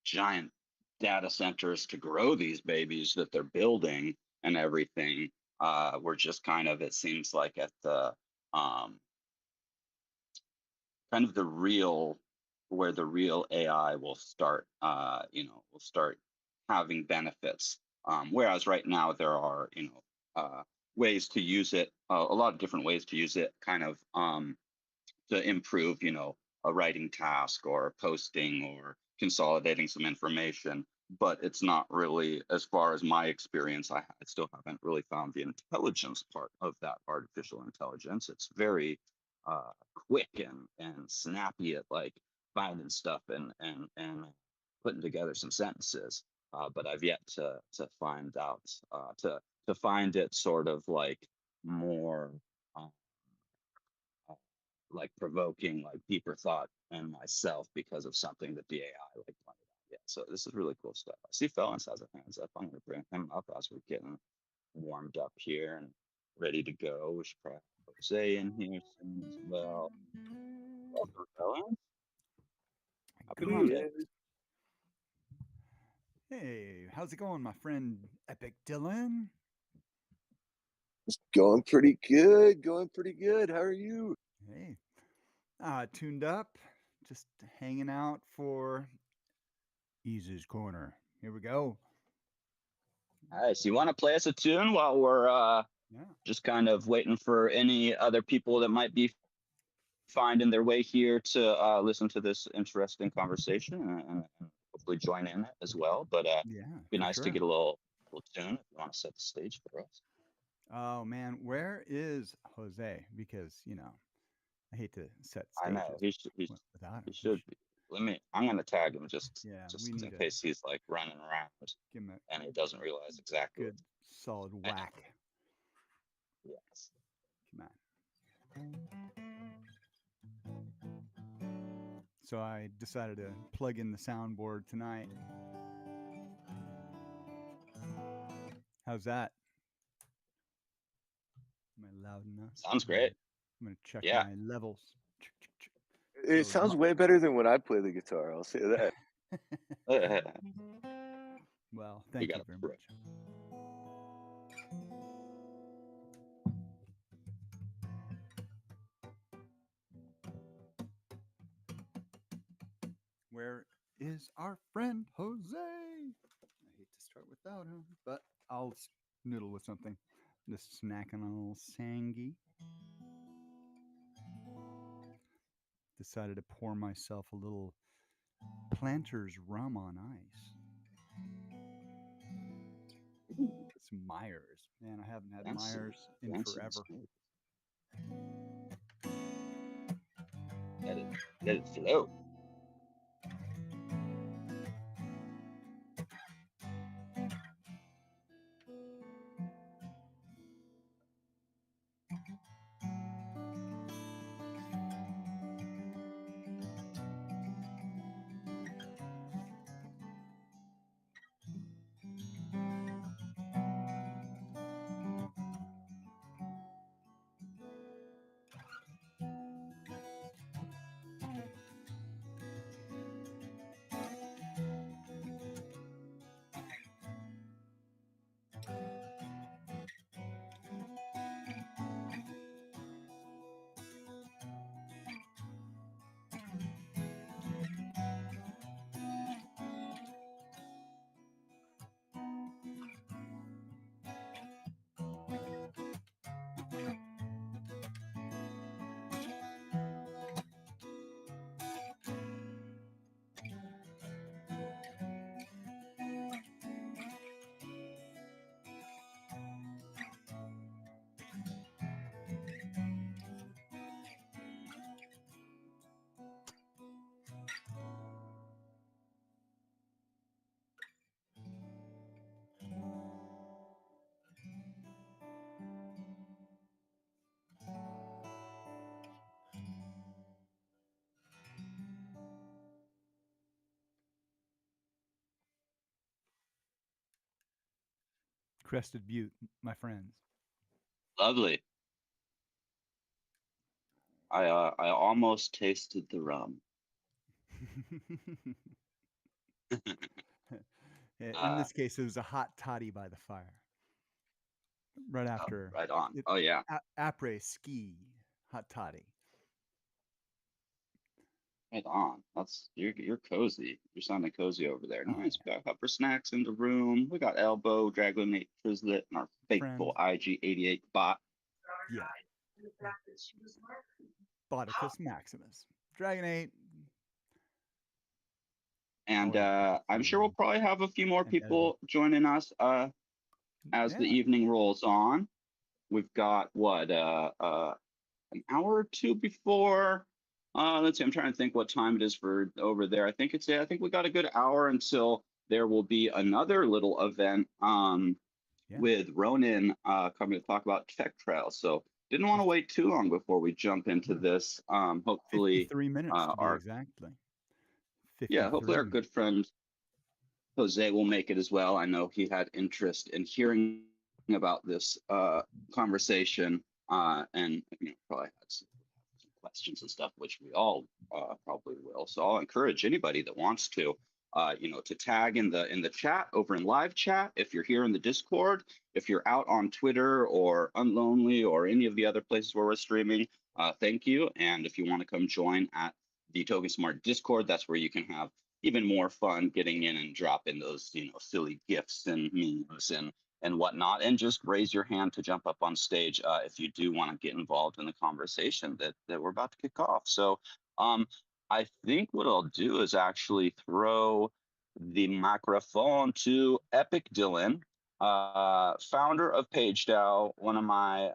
giant data centers to grow these babies that they're building and everything. We're just kind of, it seems like, at the um, kind of the real, where the real AI will start, will start having benefits. Whereas right now there are, ways to use it, a lot of different ways to use it, kind of to improve, a writing task or posting or consolidating some information. But it's not really, as far as my experience, I still haven't really found the intelligence part of that artificial intelligence. It's very quick and snappy at like finding stuff and putting together some sentences. But I've yet to find out to find it sort of like more uh, uh, like provoking like deeper thought in myself because of something that the AI like pointed out. Yeah, so this is really cool stuff. I see Felons has a hands up. I'm gonna bring him up as we're getting warmed up here and ready to go. We should probably have Jose in here soon as well. Welcome, Felons. Happy Monday. Greetings. Hey, how's it going, my friend Epic Dylan? Going pretty good. Going pretty good. How are you? Hey, tuned up, just hanging out for Easy's Corner. Here we go. All right, so you want to play us a tune while we're Yeah, just kind of waiting for any other people that might be finding their way here to listen to this interesting conversation and hopefully join in it as well. But yeah, be for nice to sure. get a little tune if you want to set the stage for us. Oh man, where is Jose? Because I hate to set I know stages without he him. should be. I'm gonna tag him Yeah, we just need in to case he's like running around give him a and he doesn't realize exactly good what's solid happening. whack. Yes. Come on. So I decided to plug in the soundboard tonight. How's that? Am I loud enough? Sounds I'm gonna great. I'm gonna check Yeah. my levels. It So sounds way better than when I play the guitar. I'll say that. We well, thank got you a very pro. much. Where is our friend Jose? I hate to start without him, but I'll noodle with something. Just snacking on a little sangy. Decided to pour myself a little Planters rum on ice. Some Myers. Man, I haven't had Fancy, Myers in fancy forever. Mistake. Let it let it flow. Crested Butte, my friends. Lovely. I almost tasted the rum. In this case, it was a hot toddy by the fire. Right after Right on. it, Oh yeah. après ski hot toddy. Right on. That's you're cozy. You're sounding cozy over there. Oh Nice. yeah, We got Hopper Snacks in the room. We got Elbow, Dragonate, Trizlet, and our friend. faithful IG88 bot. Yeah, Boticus Maximus, Dragonate. And Always good to I'm see sure we'll you. probably have a few more And editing. people joining us as the Yeah, evening rolls on. We've got what an hour or two before. Let's see. I'm trying to think what time it is for over there. I think we got a good hour until there will be another little event yeah. with Ronan coming to talk about tech trails. So didn't want to wait too long before we jump into this. Hopefully 53 minutes to be our exactly. hopefully our 53. good friend Jose will make it as well. I know he had interest in hearing about this conversation, and probably had some questions and stuff, which we all probably will. So I'll encourage anybody that wants to, to tag in the chat over in live chat. If you're here in the Discord, if you're out on Twitter or Unlonely or any of the other places where we're streaming, thank you. And if you want to come join at the Token Smart Discord, that's where you can have even more fun getting in and dropping those, silly gifts and memes and whatnot, and just raise your hand to jump up on stage if you do want to get involved in the conversation that we're about to kick off. So I think what I'll do is actually throw the microphone to Epic Dylan, founder of PageDAO, one of my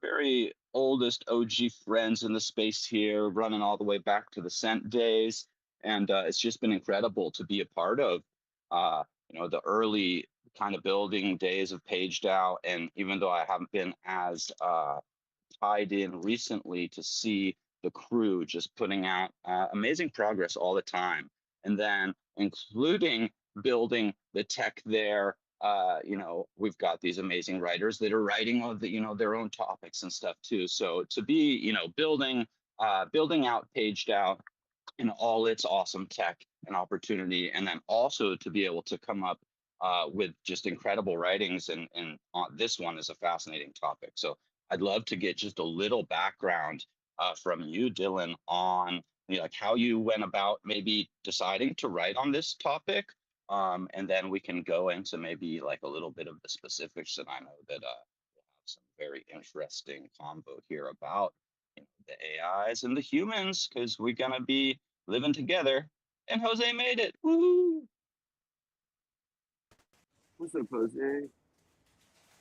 very oldest OG friends in the space here, running all the way back to the Cent days. And it's just been incredible to be a part of, the early kind of building days of PageDAO. And even though I haven't been as tied in recently, to see the crew just putting out amazing progress all the time, and then including building the tech there. We've got these amazing writers that are writing all the, their own topics and stuff too. So to be, building out PageDAO and all its awesome tech and opportunity, and then also to be able to come up with just incredible writings, and this one is a fascinating topic. So I'd love to get just a little background from you, Dylan, on like how you went about maybe deciding to write on this topic, and then we can go into maybe like a little bit of the specifics. And I know that we'll have some very interesting convo here about the AIs and the humans, because we're gonna be living together. And Jose made it. Woo! What's up, Jose?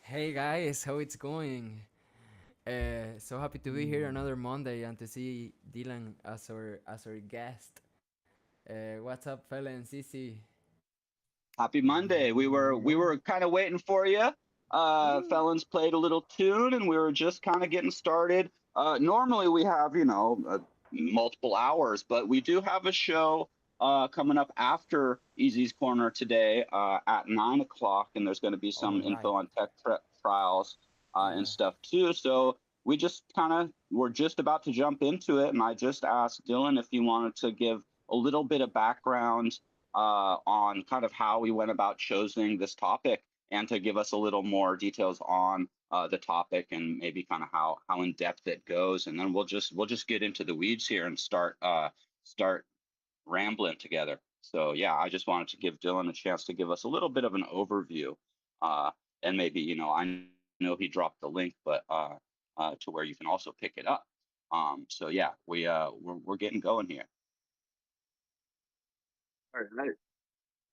Hey guys, how it's going? So happy to be here another Monday and to see Dylan as our guest. What's up, fella and Cici? Happy Monday. We were kind of waiting for you. Felons played a little tune, and we were just kind of getting started. Normally we have multiple hours, but we do have a show coming up after Easy's Corner today at 9 o'clock, and there's going to be some All info right. on tech trials and Yeah. stuff too. So we're just about to jump into it, and I just asked Dylan if he wanted to give a little bit of background on kind of how we went about choosing this topic, and to give us a little more details on the topic and maybe kind of how in depth it goes, and then we'll just get into the weeds here and start rambling together. So yeah, I just wanted to give Dylan a chance to give us a little bit of an overview, and maybe I know he dropped the link, but to where you can also pick it up. So yeah, we're getting going here. All right.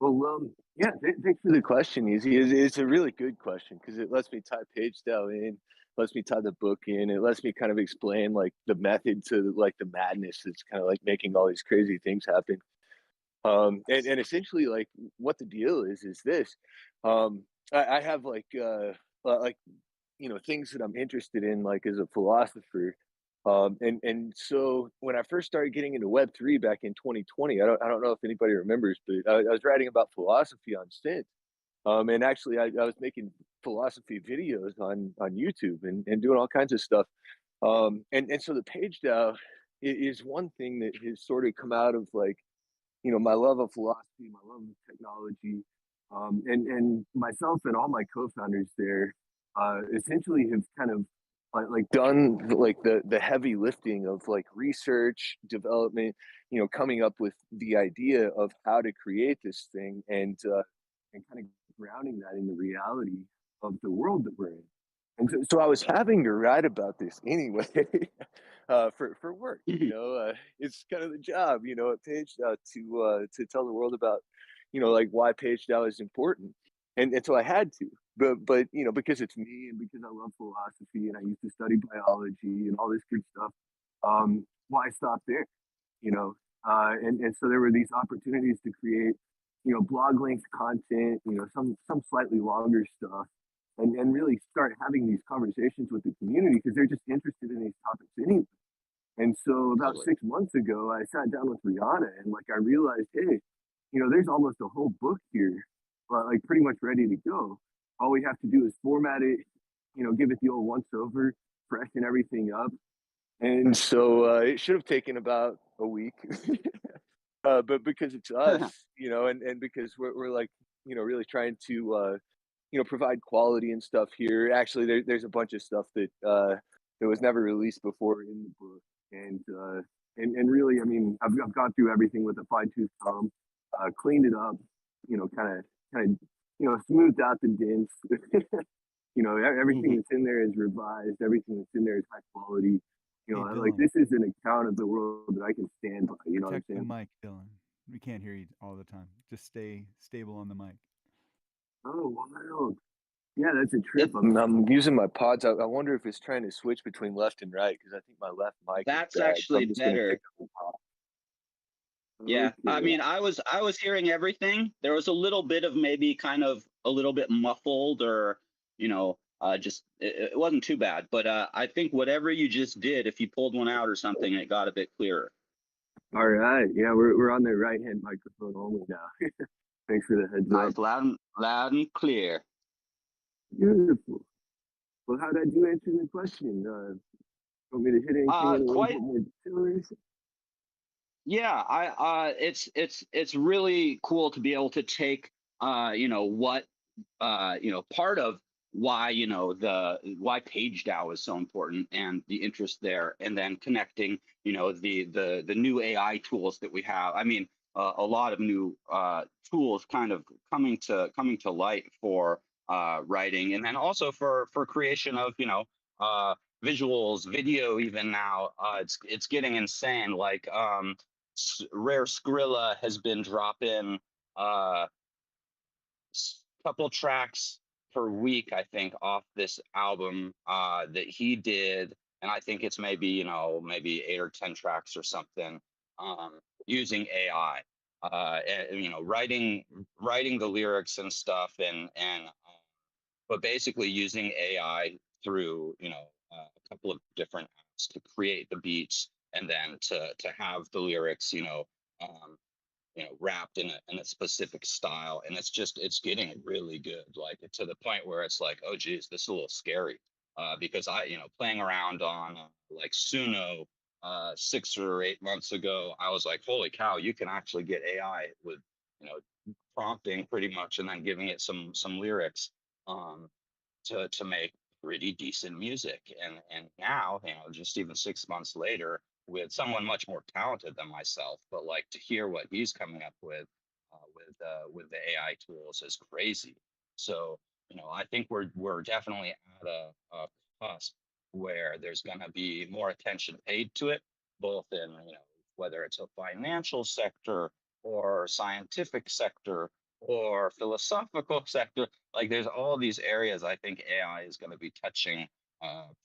Well, yeah, thanks for the question, Easy. It's a really good question because it lets me tie PageDAO in, lets me tie the book in, it lets me kind of explain like the method to like the madness that's kind of like making all these crazy things happen. And essentially like what the deal is this. I have like things that I'm interested in like as a philosopher. And so when I first started getting into Web3 back in 2020, I don't know if anybody remembers, but I was writing about philosophy on Stint. And actually I was making philosophy videos on YouTube and doing all kinds of stuff. And so the page DAO is one thing that has sort of come out of like, my love of philosophy, my love of technology, and myself and all my co-founders there essentially have kind of like done like the heavy lifting of like research development, coming up with the idea of how to create this thing, and kind of grounding that in the reality of the world that we're in. And so I was having to write about this anyway, for work. It's kind of the job, at PageDAO to tell the world about, like why PageDAO is important, and so I had to. But because it's me and because I love philosophy and I used to study biology and all this good stuff, why stop there? You know, and so there were these opportunities to create, blog length content, some slightly longer stuff, and really start having these conversations with the community because they're just interested in these topics anyway. And so about Totally. 6 months ago, I sat down with Rihanna and like I realized, hey, there's almost a whole book here, like pretty much ready to go. All we have to do is format it, give it the old once over, freshen everything up. And so it should have taken about a week. But because it's us, and because we're like, really trying to, provide quality and stuff here. Actually, there's a bunch of stuff that was never released before in the book, and really, I mean, I've gone through everything with a fine tooth comb, cleaned it up, kind of, smoothed out the dents. Everything Mhm. that's in there is revised. Everything that's in there is high quality. Hey, Like Dylan, this is an account of the world that I can stand by. You know what I'm protect the saying? mic, Dylan. We can't hear you all the time. Just stay stable on the mic. Oh, wild. Yeah, that's a trip. It I'm using my pods. I wonder if it's trying to switch between left and right because I think my left mic is that's bad. So actually I'm just gonna pick better. up the top. Yeah. I Okay. mean, I was hearing everything. There was a little bit of maybe kind of a little bit muffled or, just it wasn't too bad. But I think whatever you just did, if you pulled one out or something, it got a bit clearer. All right. Yeah, we're on the right hand microphone only now. Thanks for the heads up. Nice, loud and clear. Beautiful. Well, how did I do answering the question? Want me to hit anything in a little bit Quite. more detail? Yeah, it's really cool to be able to take what part of why the why PageDAO is so important and the interest there, and then connecting the new AI tools that we have. I mean, a lot of new tools kind of coming to light for writing, and then also for creation of uh, visuals, video. Even now, it's getting insane. Like Rare Skrilla has been dropping uh couple tracks per week, I think, off this album that he did, and I think it's maybe 8 or 10 tracks or something, using AI, and writing the lyrics and stuff, and but basically using AI through a couple of different apps to create the beats and then to have the lyrics um, wrapped in a specific style, and it's getting really good, like to the point where it's like, oh geez, this is a little scary, because I playing around on like Suno 6 or 8 months ago, I was like, holy cow, you can actually get AI with prompting pretty much and then giving it some lyrics, um, to make pretty decent music. And now, just even 6 months later, with someone much more talented than myself, but like to hear what he's coming up with the AI tools is crazy. So I think we're definitely at a cusp where there's going to be more attention paid to it, both in whether it's a financial sector or scientific sector or philosophical sector. Like there's all these areas I think AI is going to be touching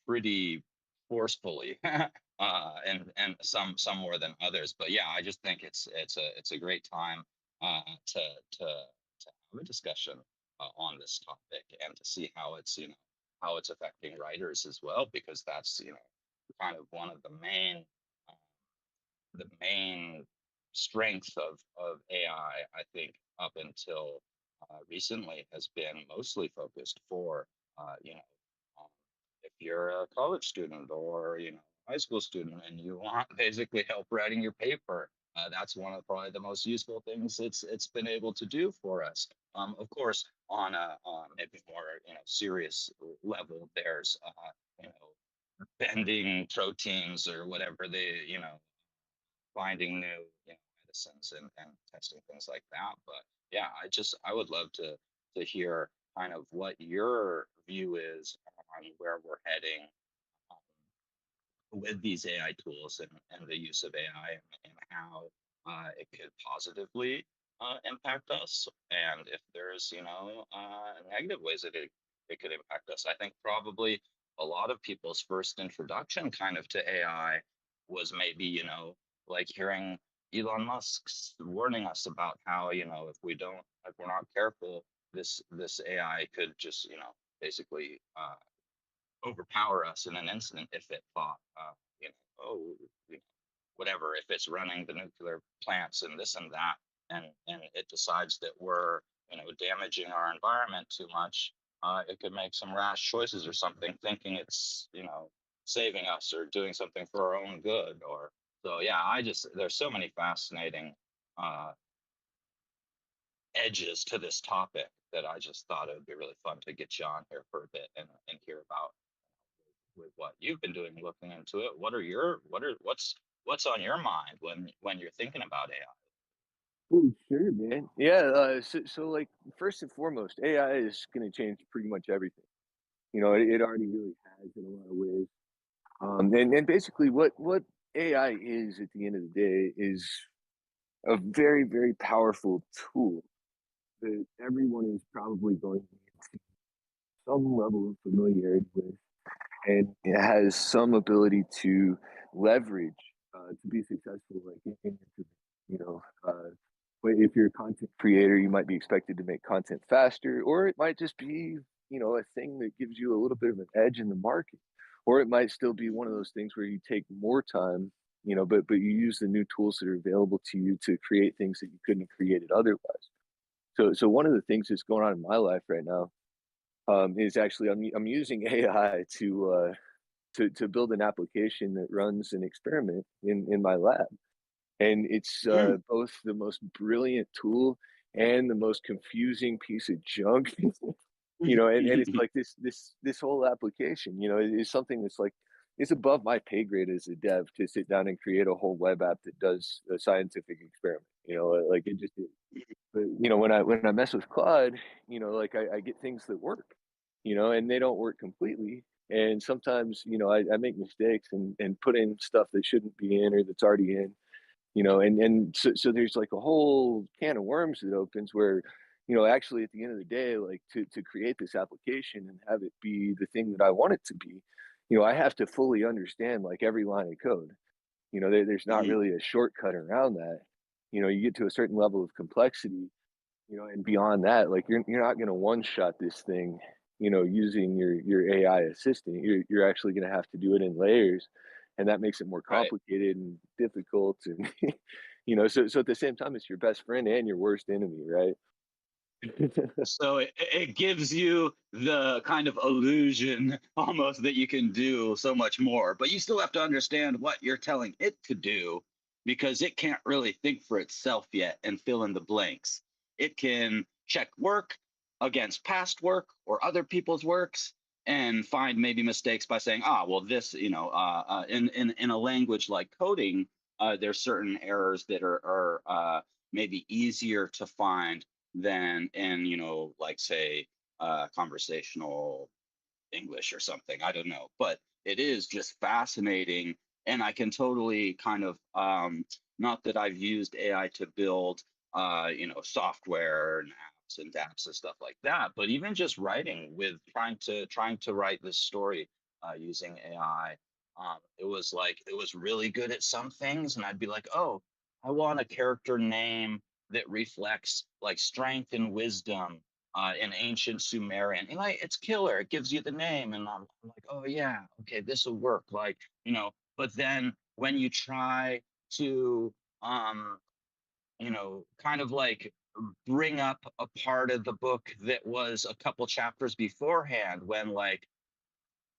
pretty forcefully, and some more than others. But yeah, I just think it's a great time to have a discussion on this topic and to see how it's affecting writers as well, because that's kind of one of uh, the main strength of AI, I think, up until recently, has been mostly focused for um, if you're a college student or high school student and you want basically help writing your paper, That's one of probably the most useful things it's been able to do for us. Of course, on a maybe more serious level, there's you know bending proteins or whatever they finding new medicines and testing things like that. But yeah, I would love to hear kind of what your view is on where we're heading with these AI tools and the use of AI and how it could positively impact us, and if there's negative ways that it could impact us. I think probably a lot of people's first introduction kind of to AI was maybe like hearing Elon Musk's warning us about how if we don't if we're not careful, this AI could just basically overpower us in an instant if it thought, oh, you know, whatever, if it's running the nuclear plants and this and that, and it decides that we're, damaging our environment too much, it could make some rash choices or something, thinking it's, saving us or doing something for our own good. Or so, yeah. There's so many fascinating uh, edges to this topic that I just thought it would be really fun to get you on here for a bit and hear about with what you've been doing looking into it. What's on your mind when you're thinking about AI? Oh, sure, man. Yeah. So like first and foremost, AI is going to change pretty much everything. It already really has in a lot of ways. And basically, what AI is at the end of the day is a very, very powerful tool that everyone is probably going to need some level of familiarity with, and it has some ability to leverage to be successful, like in you know, but if you're a content creator, you might be expected to make content faster, or it might just be, a thing that gives you a little bit of an edge in the market, or it might still be one of those things where you take more time, but you use the new tools that are available to you to create things that you couldn't have created otherwise. So one of the things that's going on in my life right now is actually I'm using AI to build an application that runs an experiment in my lab, and it's Mm. both the most brilliant tool and the most confusing piece of junk. And it's like this whole application, is something that's like it's above my pay grade as a dev to sit down and create a whole web app that does a scientific experiment. Like it just is. But when I mess with Claude, like I get things that work, and they don't work completely. And sometimes, I make mistakes and put in stuff that shouldn't be in or that's already in, and so there's like a whole can of worms that opens where, actually at the end of the day, like to create this application and have it be the thing that I want it to be, I have to fully understand like every line of code. There's not Mm. really a shortcut around that. You get to a certain level of complexity, and beyond that, like you're not going to one shot this thing, using your AI assistant. You're actually going to have to do it in layers, and that makes it more Right. complicated and difficult. And so at the same time, it's your best friend and your worst enemy, right? So it gives you the kind of illusion almost that you can do so much more, but you still have to understand what you're telling it to do because it can't really think for itself yet and fill in the blanks. It can check work against past work or other people's works and find maybe mistakes by saying, ah, well, this, in a language like coding, there's certain errors that are maybe easier to find than in like say conversational English or something. I don't know, but it is just fascinating, and I can totally kind of not that I've used AI to build software and apps and dapps and stuff like that, but even just writing with trying to write this story using AI. It was really good at some things, and I'd be like, oh, I want a character name that reflects like strength and wisdom in ancient Sumerian. And like it's killer. It gives you the name. And I'm like, oh yeah, okay, this will work. But then when you try to um, kind of like bring up a part of the book that was a couple chapters beforehand when like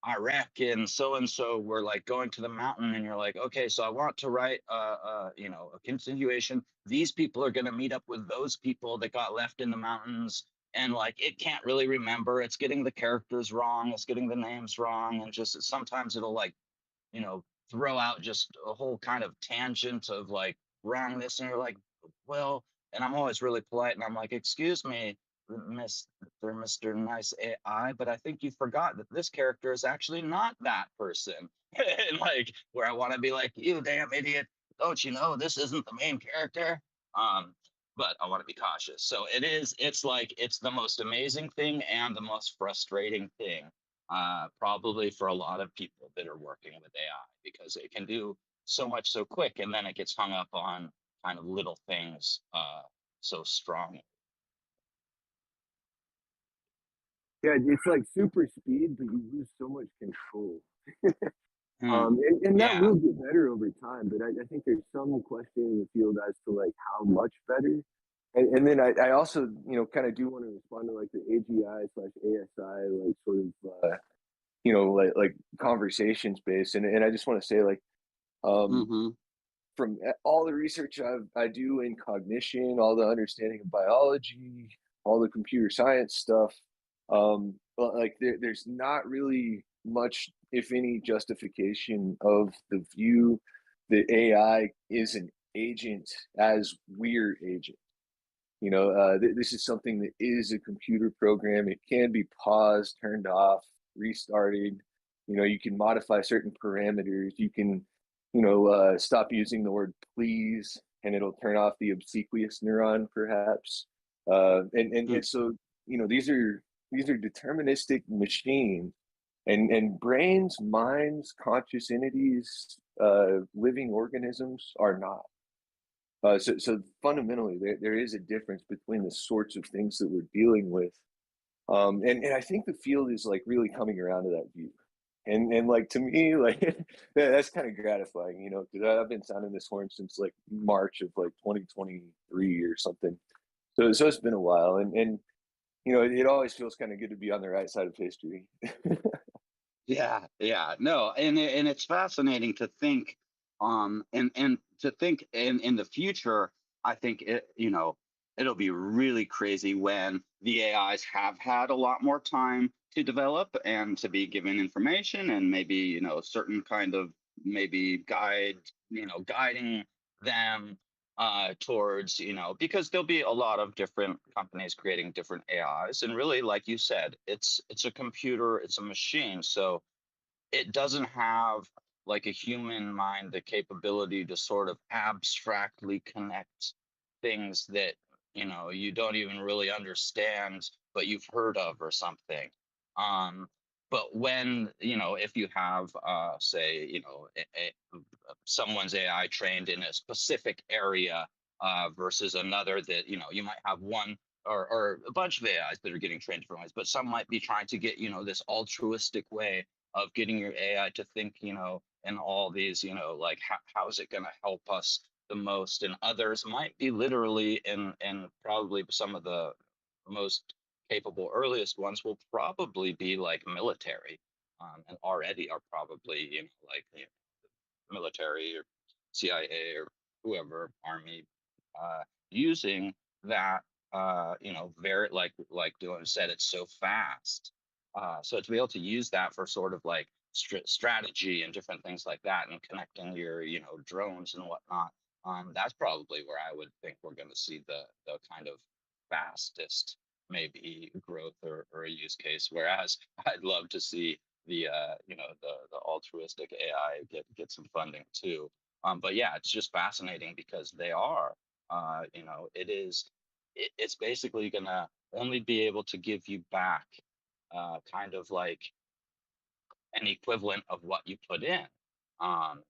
I reckon so and so were like going to the mountain, and you're like, okay, so I want to write you know, a continuation. These people are going to meet up with those people that got left in the mountains, and like it can't really remember. It's getting the characters wrong, it's getting the names wrong, and just sometimes it'll like, you know, throw out just a whole kind of tangent of like wrongness, and you're like, well, and I'm always really polite, and I'm like, excuse me, Mr. Nice AI, but I think you forgot that this character is actually not that person. And like, where I want to be like, you damn idiot, don't you know this isn't the main character? Um, but I want to be cautious. So it's like, it's the most amazing thing and the most frustrating thing, probably for a lot of people that are working with AI, because it can do so much so quick, and then it gets hung up on kind of little things so strong. Yeah, it's like super speed, but you lose so much control. Hmm. And that Yeah. will get better over time, but I think there's some question in the field as to like how much better. And then I also, you know, kind of do want to respond to like the AGI/ASI, like sort of, you know, like conversation space. And I just want to say like, um, Hmm. from all the research I do in cognition, all the understanding of biology, all the computer science stuff, but like there's not really much, if any, justification of the view that AI is an agent as we're agents. You know, this is something that is a computer program. It can be paused, turned off, restarted. You know, you can modify certain parameters. You can, you know, stop using the word please, and it'll turn off the obsequious neuron, perhaps. And so, you know, these are deterministic machines, and brains, minds, conscious entities, living organisms are not. So fundamentally, there is a difference between the sorts of things that we're dealing with, and I think the field is like really coming around to that view, and like to me, like that's kind of gratifying, you know, because I've been sounding this horn since like March of like 2023 or something. So it's been a while, and you know, it always feels kind of good to be on the right side of history. Yeah, yeah, no, and it's fascinating to think, and to think in the future. I think it, you know, it'll be really crazy when the AIs have had a lot more time to develop and to be given information, and maybe, you know, certain kind of maybe guide, you know, guiding them towards, you know, because there'll be a lot of different companies creating different AIs, and really, like you said, it's a computer, it's a machine, so it doesn't have like a human mind the capability to sort of abstractly connect things that, you know, you don't even really understand but you've heard of or something. um but when, you know, if you have say, you know, someone's AI trained in a specific area versus another, that, you know, you might have one or a bunch of AIs that are getting trained different ways, but some might be trying to get, you know, this altruistic way of getting your AI to think, you know, and all these, you know, like how is it going to help us the most? And others might be literally, and probably some of the most capable earliest ones will probably be like military, and already are probably, you know, like, you know, military or CIA or whoever, army, using that, you know, very like Dylan said, it's so fast. So to be able to use that for sort of like strategy and different things like that, and connecting your, you know, drones and whatnot, that's probably where I would think we're going to see the kind of fastest maybe growth or a use case. Whereas I'd love to see the you know, the altruistic AI get some funding too. But yeah, it's just fascinating because they are, you know, it's basically gonna only be able to give you back kind of like an equivalent of what you put in. Um,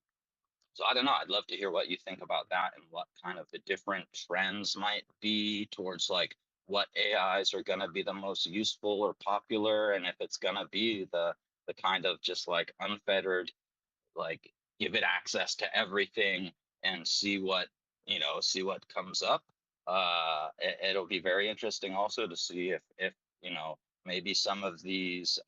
so I don't know. I'd love to hear what you think about that, and what kind of the different trends might be towards like what AIs are going to be the most useful or popular, and if it's going to be the kind of just like unfettered, like give it access to everything and see what, you know, see what comes up. It'll be very interesting also to see if, you know, maybe some of these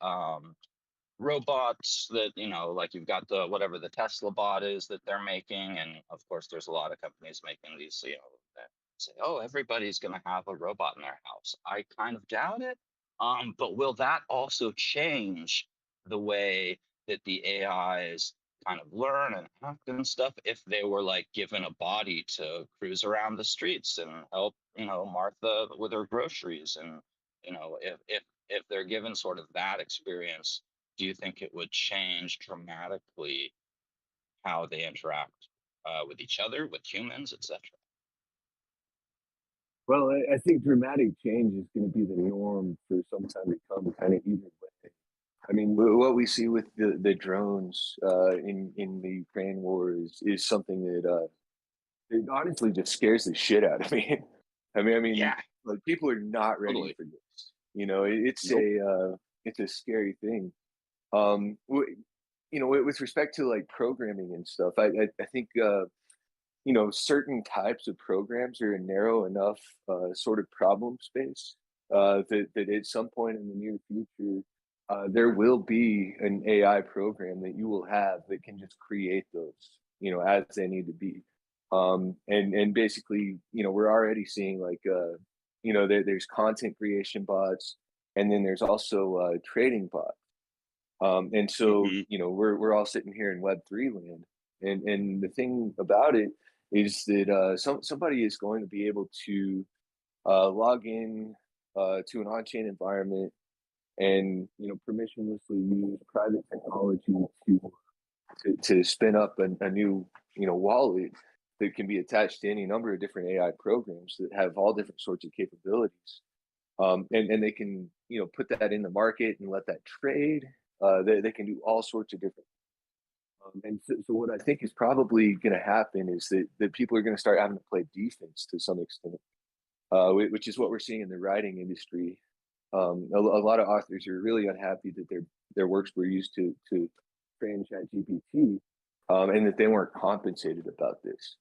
robots that, like you've got the whatever the Tesla bot is that they're making, and of course there's a lot of companies making these, that say, oh, everybody's going to have a robot in their house. I kind of doubt it. But will that also change the way that the AIs kind of learn and act and stuff if they were like given a body to cruise around the streets and help, Martha with her groceries, and if they're given sort of that experience, do you think it would change dramatically how they interact with each other, with humans, etc.? Well, I think dramatic change is going to be the norm for some time to come, kind of either way. I mean, what we see with the drones in the Ukraine war is something that it honestly just scares the shit out of me. I mean, Yeah, like people are not ready totally. for this. It's Nope. a scary thing. With respect to like programming and stuff, I think certain types of programs are a narrow enough sort of problem space that at some point in the near future, there will be an AI program that you will have that can just create those, as they need to be. And basically, we're already seeing like, there's content creation bots, and then there's also trading bots. And so, Hmm. we're all sitting here in Web3 land, and the thing about it is that somebody is going to be able to log in to an on-chain environment and permissionlessly use private technology to spin up a new wallet that can be attached to any number of different AI programs that have all different sorts of capabilities. And they can put that in the market and let that trade. They can do all sorts of different. And so what I think is probably going to happen is that people are going to start having to play defense to some extent, which is what we're seeing in the writing industry. A lot of authors are really unhappy that their works were used to train ChatGPT, and that they weren't compensated about this.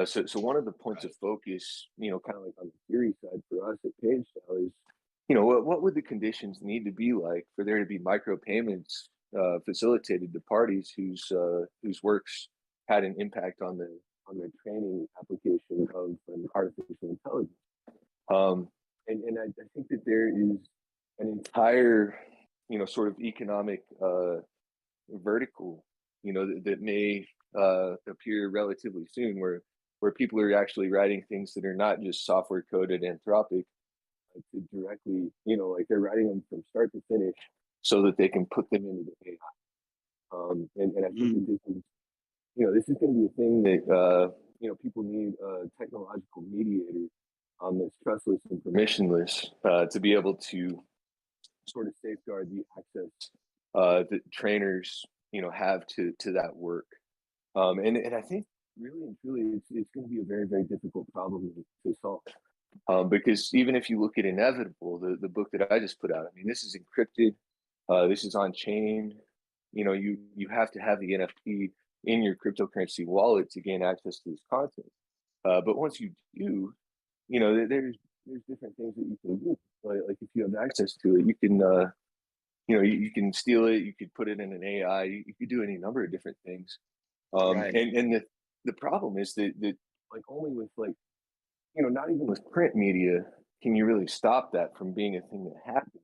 So one of the points Right. of focus, kind of like on the theory side for us at PageStyle is, what would the conditions need to be like for there to be micropayments facilitated to parties whose works had an impact on the training application of an artificial intelligence. And I think that there is an entire, sort of economic vertical, that may appear relatively soon, where people are actually writing things that are not just software coded Anthropic to directly, like they're writing them from start to finish so that they can put them into the AI. And I think that Mm. this is going to be a thing that people need a technological mediator that's trustless and permissionless to be able to sort of safeguard the access that trainers have to that work. And I think really and truly it's going to be a very, very difficult problem to solve. Because even if you look at Inevitable, the book that I just put out, I mean, this is encrypted, this is on chain. You have to have the NFT in your cryptocurrency wallet to gain access to this content. But once you do, there's different things that you can do. Like if you have access to it, you can you can steal it, you could put it in an AI, you could do any number of different things. Right. And the problem is that like only with like not even with print media can you really stop that from being a thing that happens.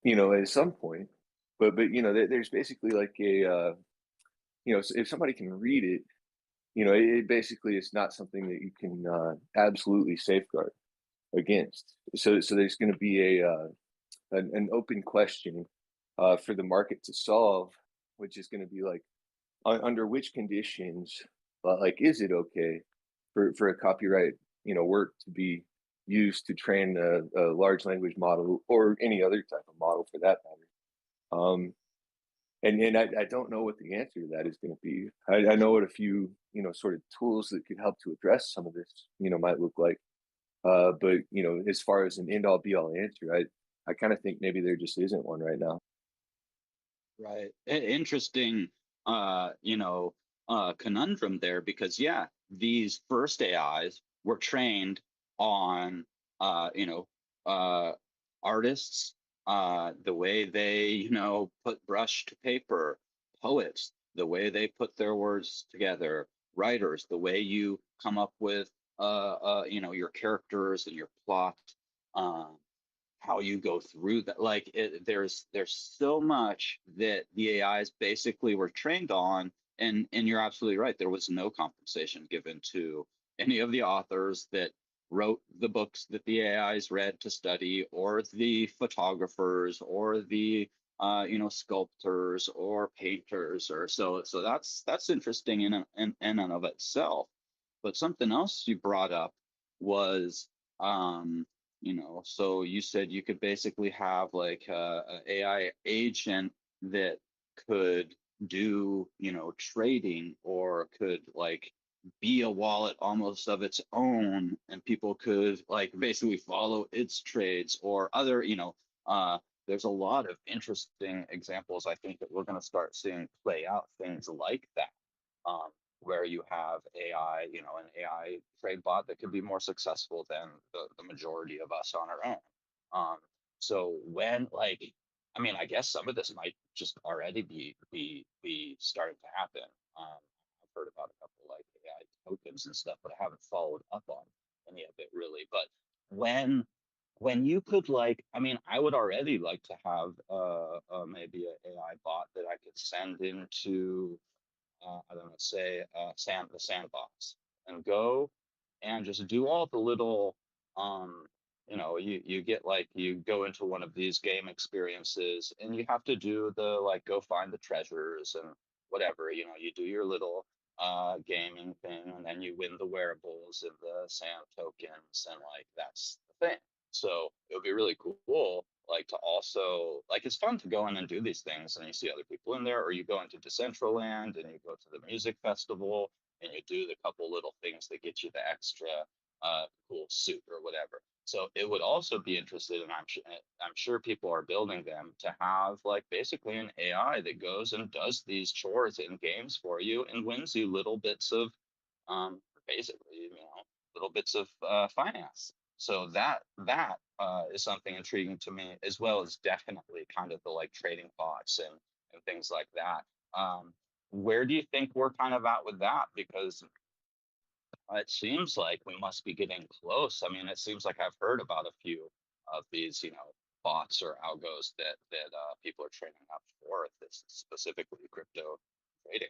At some point. But there's basically like a if somebody can read it, it basically is not something that you can absolutely safeguard against. So there's going to be an open question for the market to solve, which is going to be like under which conditions, like is it okay for a copyright work to be used to train a large language model or any other type of model for that matter. And I don't know what the answer to that is going to be. I know what a few sort of tools that could help to address some of this might look like. But as far as an end all be all answer, I kind of think maybe there just isn't one right now. Right. Interesting, conundrum there, because yeah, these first AIs were trained on, uh, artists the way they, put brush to paper, poets, the way they put their words together, writers, the way you come up with, your characters and your plot, um, how you go through that. Like there's so much that the AIs basically were trained on, and you're absolutely right. There was no compensation given to any of the authors that wrote the books that the AIs read to study, or the photographers, or the sculptors or painters, or so that's interesting in and of itself. But something else you brought up was, so you said you could basically have like a AI agent that could do, trading, or could like be a wallet almost of its own, and people could like basically follow its trades, or other, there's a lot of interesting examples I think that we're going to start seeing play out, things like that. Um, where you have AI, an AI trade bot that could be more successful than the majority of us on our own. Um, so when like, I mean, I guess some of this might just already be starting to happen. I've heard about a couple like AI tokens and stuff, but I haven't followed up on any of it really. But when you could like, I mean, I would already like to have maybe an AI bot that I could send into, I don't know, say the sandbox, and go and just do all the little, you get like, you go into one of these game experiences, and you have to do the like go find the treasures and whatever, you do your little gaming thing, and then you win the wearables and the sand tokens, and like that's the thing. So it would be really cool, like to also like, it's fun to go in and do these things, and you see other people in there, or you go into Decentraland and you go to the music festival and you do the couple little things that get you the extra cool suit or whatever. So it would also be interested, and I'm sure people are building them, to have like basically an AI that goes and does these chores in games for you and wins you little bits of, basically, little bits of finance. So that is something intriguing to me, as well as definitely kind of the like trading bots and things like that. Where do you think we're kind of at with that? Because it seems like we must be getting close. I mean, it seems like I've heard about a few of these, bots or algos that people are training up for this, specifically crypto trading.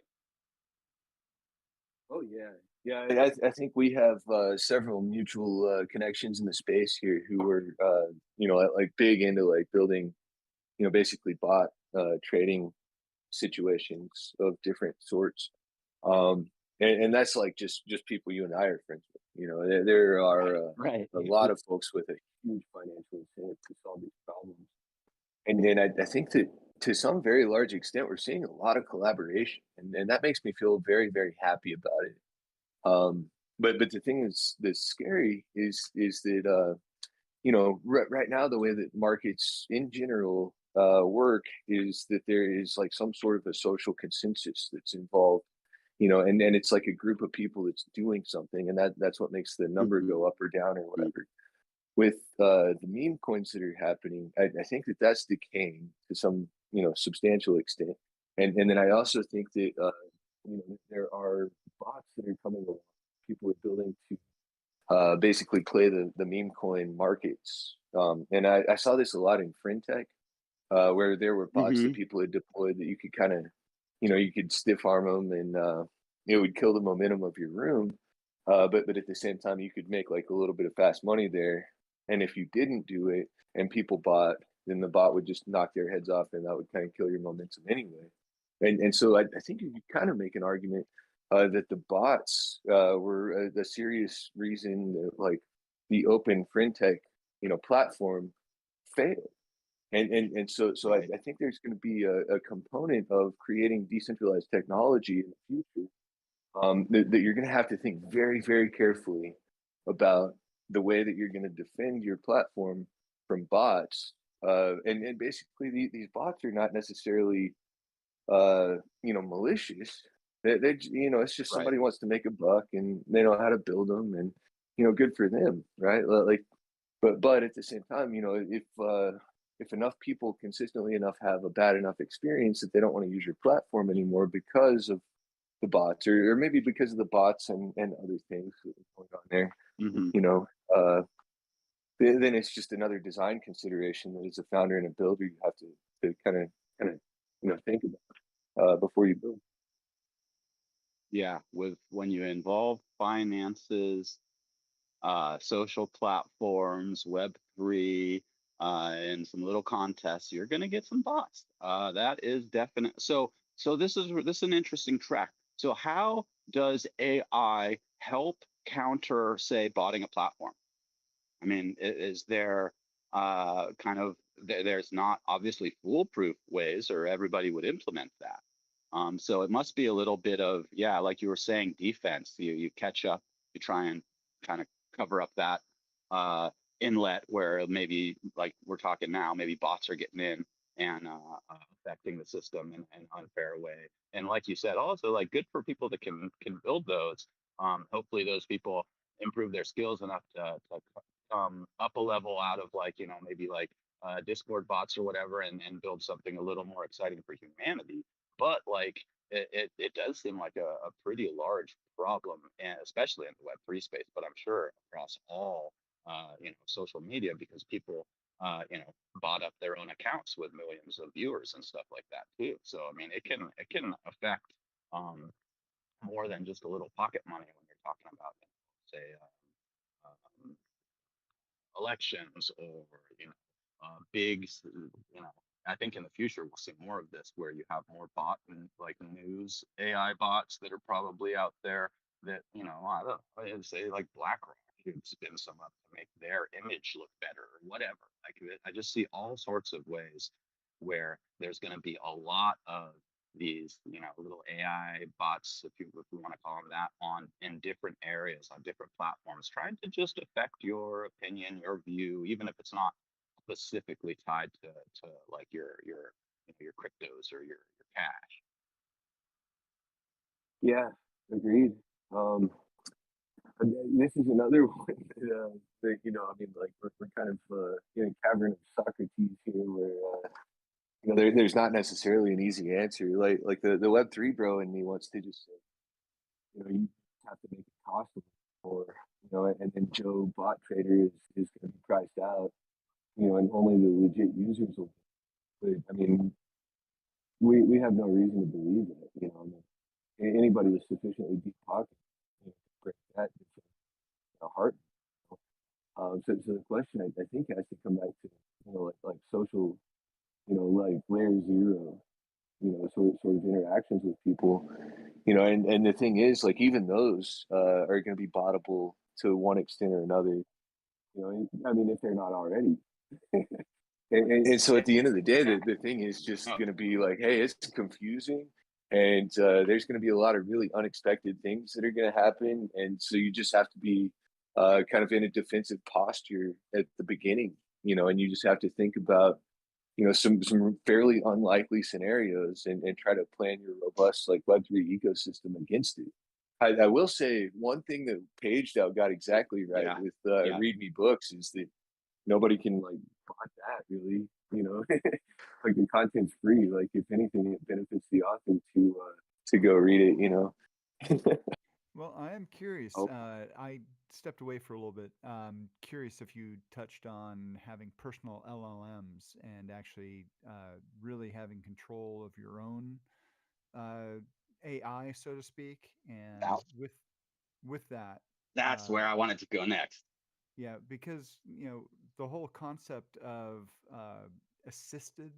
Oh yeah, yeah. I think we have several mutual connections in the space here who are like big into like building, basically bot trading situations of different sorts. Um, and that's like just people you and I are friends with. There are Right. a lot of folks with a huge financial incentive to solve these problems. And then I think that to some very large extent, we're seeing a lot of collaboration, and that makes me feel very, very happy about it. But the thing that's scary is that right now the way that markets in general work is that there is like some sort of a social consensus that's involved, and it's like a group of people that's doing something, and that's what makes the number Mhm. go up or down or whatever. With the meme coins that are happening, I think that that's decaying to some substantial extent, and then I also think that there are bots that are coming along. People are building to basically play the meme coin markets. And I saw this a lot in FinTech, where there were bots that Mhm. people had deployed that you could kind of, you could stiff arm them, and it would kill the momentum of your room. But at the same time, you could make like a little bit of fast money there. And if you didn't do it and people bought, then the bot would just knock their heads off, and that would kind of kill your momentum anyway. And so I think you could kind of make an argument that the bots were the serious reason that like the open fintech platform failed. And so Right. I think there's going to be a component of creating decentralized technology in the future, that you're going to have to think very, very carefully about the way that you're going to defend your platform from bots. And basically, these bots are not necessarily malicious. It's just Right. somebody wants to make a buck, and they know how to build them, and good for them, right? Like, but at the same time, if if enough people consistently enough have a bad enough experience that they don't want to use your platform anymore because of the bots, or maybe because of the bots and other things going on there, Hmm. you know, uh, then it's just another design consideration that as a founder and a builder you have to kind of think about before you build. Yeah, with when you involve finances, social platforms, Web3, and some little contests, you're going to get some bots. That is definite. So this is an interesting track. So how does AI help counter, say, botting a platform? I mean, is there there's not obviously foolproof ways, or everybody would implement that. So it must be a little bit of, yeah, like you were saying, defense. You catch up, you try and kind of cover up that uh, inlet where maybe, like we're talking now, maybe bots are getting in and affecting the system in an unfair way. And like you said, also like good for people that can build those. Hopefully those people improve their skills enough to up a level out of, like, maybe like Discord bots or whatever, and build something a little more exciting for humanity. But like it does seem like a pretty large problem, and especially in the Web3 space, but I'm sure across all social media, because people bought up their own accounts with millions of viewers and stuff like that too. So I mean, it can affect um, more than just a little pocket money when you're talking about, say, um, elections, or big I think in the future we'll see more of this, where you have more bot and like news AI bots that are probably out there, that I don't know, I'd say like BlackRock could spin some up to make their image look better or whatever. Like I just see all sorts of ways where there's going to be a lot of these little AI bots, if we want to call them that, on in different areas, on different platforms, trying to just affect your opinion, your view, even if it's not specifically tied to like your cryptos or your cash. Yeah, agreed. And this is another one that I mean, like we're kind of in a cavern of Socrates here, where there's not necessarily an easy answer. Like the Web3 bro in me wants to just say, you have to make it costly, or and then Joe bot trader is going to be priced out, and only the legit users will. But I mean, we have no reason to believe that. I mean, anybody with sufficiently deep pockets, break that into a heart. So the question, I think, has to come back to like social, like layer zero, sort of interactions with people, and the thing is, like, even those are going to be bottable to one extent or another. I mean, if they're not already. And so at the end of the day, the thing is just Oh, going to be like, hey, it's confusing. And there's going to be a lot of really unexpected things that are going to happen. And so you just have to be kind of in a defensive posture at the beginning, and you just have to think about, some fairly unlikely scenarios, and try to plan your robust like Web3 ecosystem against it. I will say one thing that PageDAO got exactly right yeah, with yeah. Read Me Books is that nobody can like bot that really, like the content's free. Like if anything, it benefits the author to go read it. Well, I am curious. Oh, I stepped away for a little bit. Curious if you touched on having personal LLMs and actually really having control of your own uh, AI, so to speak. And that, with that, that's uh, where I wanted to go next. yeah, because the whole concept of assisted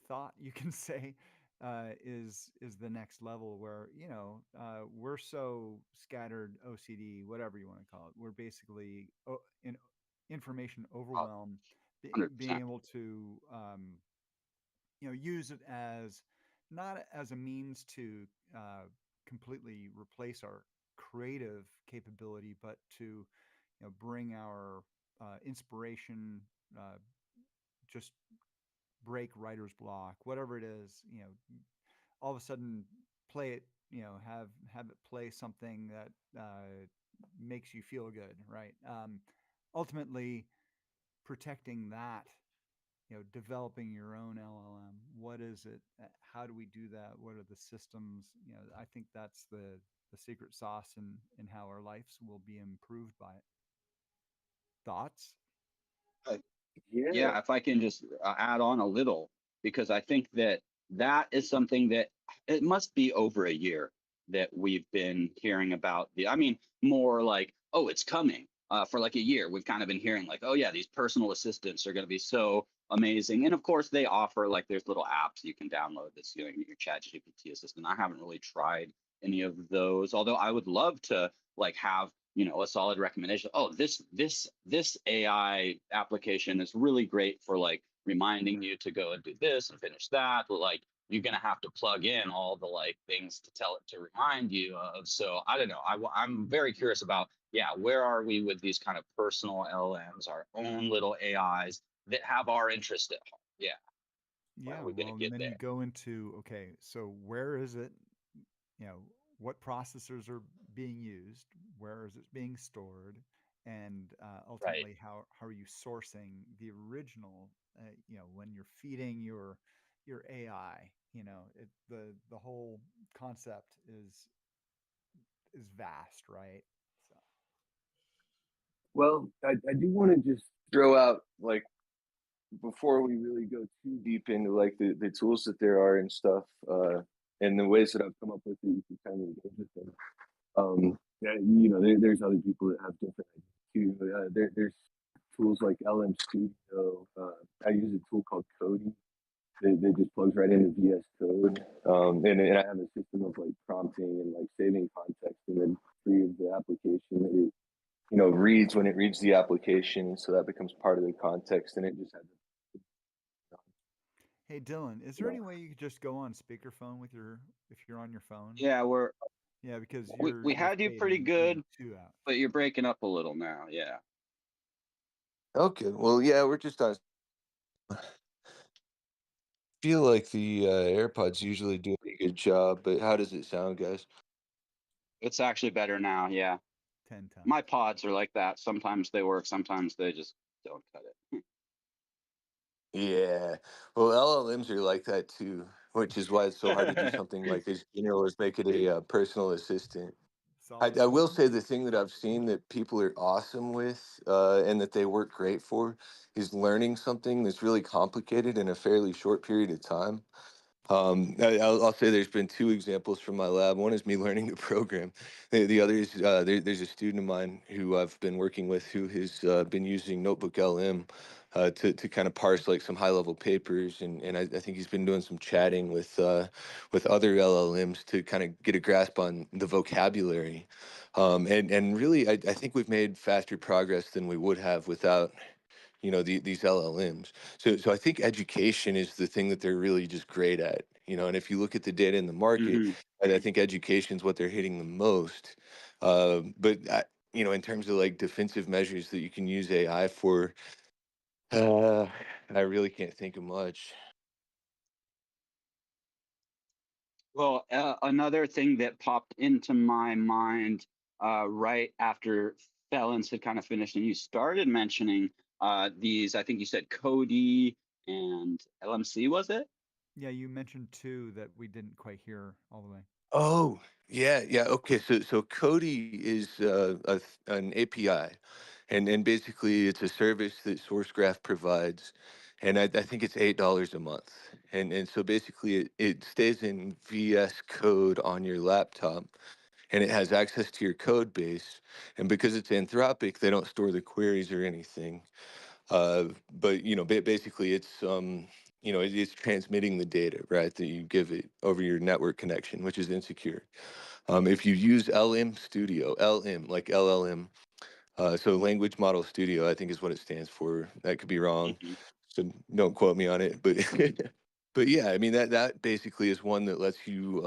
thought, you can say, is the next level, where we're so scattered, OCD, whatever you want to call it. We're basically in information Oh, overwhelm, being 100%. able to use it as not as a means to completely replace our creative capability, but to bring our inspiration, uh, just break writer's block, whatever it is, all of a sudden play it, have it play something that makes you feel good, right? Ultimately, protecting that developing your own LLM. What is it? How do we do that? What are the systems? I think that's the secret sauce in how our lives will be improved by it. Thoughts? Uh, Yeah. Yeah, if I can just add on a little, because I think that that is something that it must be over a year that we've been hearing about I mean, more like, oh, it's coming. For like a year, we've kind of been hearing like, oh yeah, these personal assistants are going to be so amazing. And of course, they offer like there's little apps you can download that's doing your Chat GPT assistant. I haven't really tried any of those, although I would love to like have a solid recommendation. Oh, this AI application is really great for like reminding you to go and do this and finish that. But like you're gonna have to plug in all the like things to tell it to remind you of. So I don't know. I'm very curious about where are we with these kind of personal LMs, our own little AIs that have our interest at heart. Yeah, when Yeah, are we gonna well, and get then there? you go into, okay, so where is it? You know, what processors are being used? Where is it being stored? And Right. ultimately, how are you sourcing the original? When you're feeding your AI, the whole concept is vast, right? So Well, I do want to just throw out, like, before we really go too deep into like the tools that there are and stuff, and the ways that I've come up with that you can kind of engage with them. Yeah, there's other people that have different ideas too. There's tools like LM Studio. I use a tool called Cody that just plugs right into VS Code. And I have a system of like prompting and like saving context and then free of the application that it, reads when it reads the application. So that becomes part of the context and it just has, hey, Dylan, is you there know, any way you could just go on speakerphone with if you're on your phone? Yeah, Yeah, because we you're had you pretty fading in good, too out. but you're breaking up a little now. Yeah. okay. Well, yeah, we're just on. Feel like the AirPods usually do a good job, but how does it sound, guys? It's actually better now. Yeah. 10 times. My pods are like that. Sometimes they work, sometimes they just don't cut it. Yeah. Well, LLMs are like that too, which is why it's so hard to do something like as general as make it a personal assistant. Solid I will gold. say the thing that I've seen that people are awesome with, and that they work great for, is learning something that's really complicated in a fairly short period of time. I'll say there's been two examples from my lab. One is me learning to program. The other is there's a student of mine who I've been working with who has been using Notebook LM to kind of parse like some high level papers, and I think he's been doing some chatting with other LLMs to kind of get a grasp on the vocabulary. And really, I think we've made faster progress than we would have without these LLMs. So I think education is the thing that they're really just great at. And if you look at the data in the market, Hmm. I think education is what they're hitting the most. But in terms of like defensive measures that you can use AI for, uh, I really can't think of much. Well, another thing that popped into my mind right after Felons had kind of finished, and you started mentioning these, I think you said Cody and LMC, was it? Yeah, you mentioned two that we didn't quite hear all the way. Oh, yeah, yeah. Okay, so Cody is an API, and basically it's a service that SourceGraph provides, and I think it's $8 a month, and so basically it stays in VS Code on your laptop, and it has access to your code base, and because it's Anthropic, they don't store the queries or anything. But basically, it's transmitting the data, right, that you give it over your network connection, which is insecure. If you use LM Studio, LM like LLM, so Language Model Studio, I think is what it stands for. That could be wrong, Hmm. so don't quote me on it. But but yeah, I mean that basically is one that lets you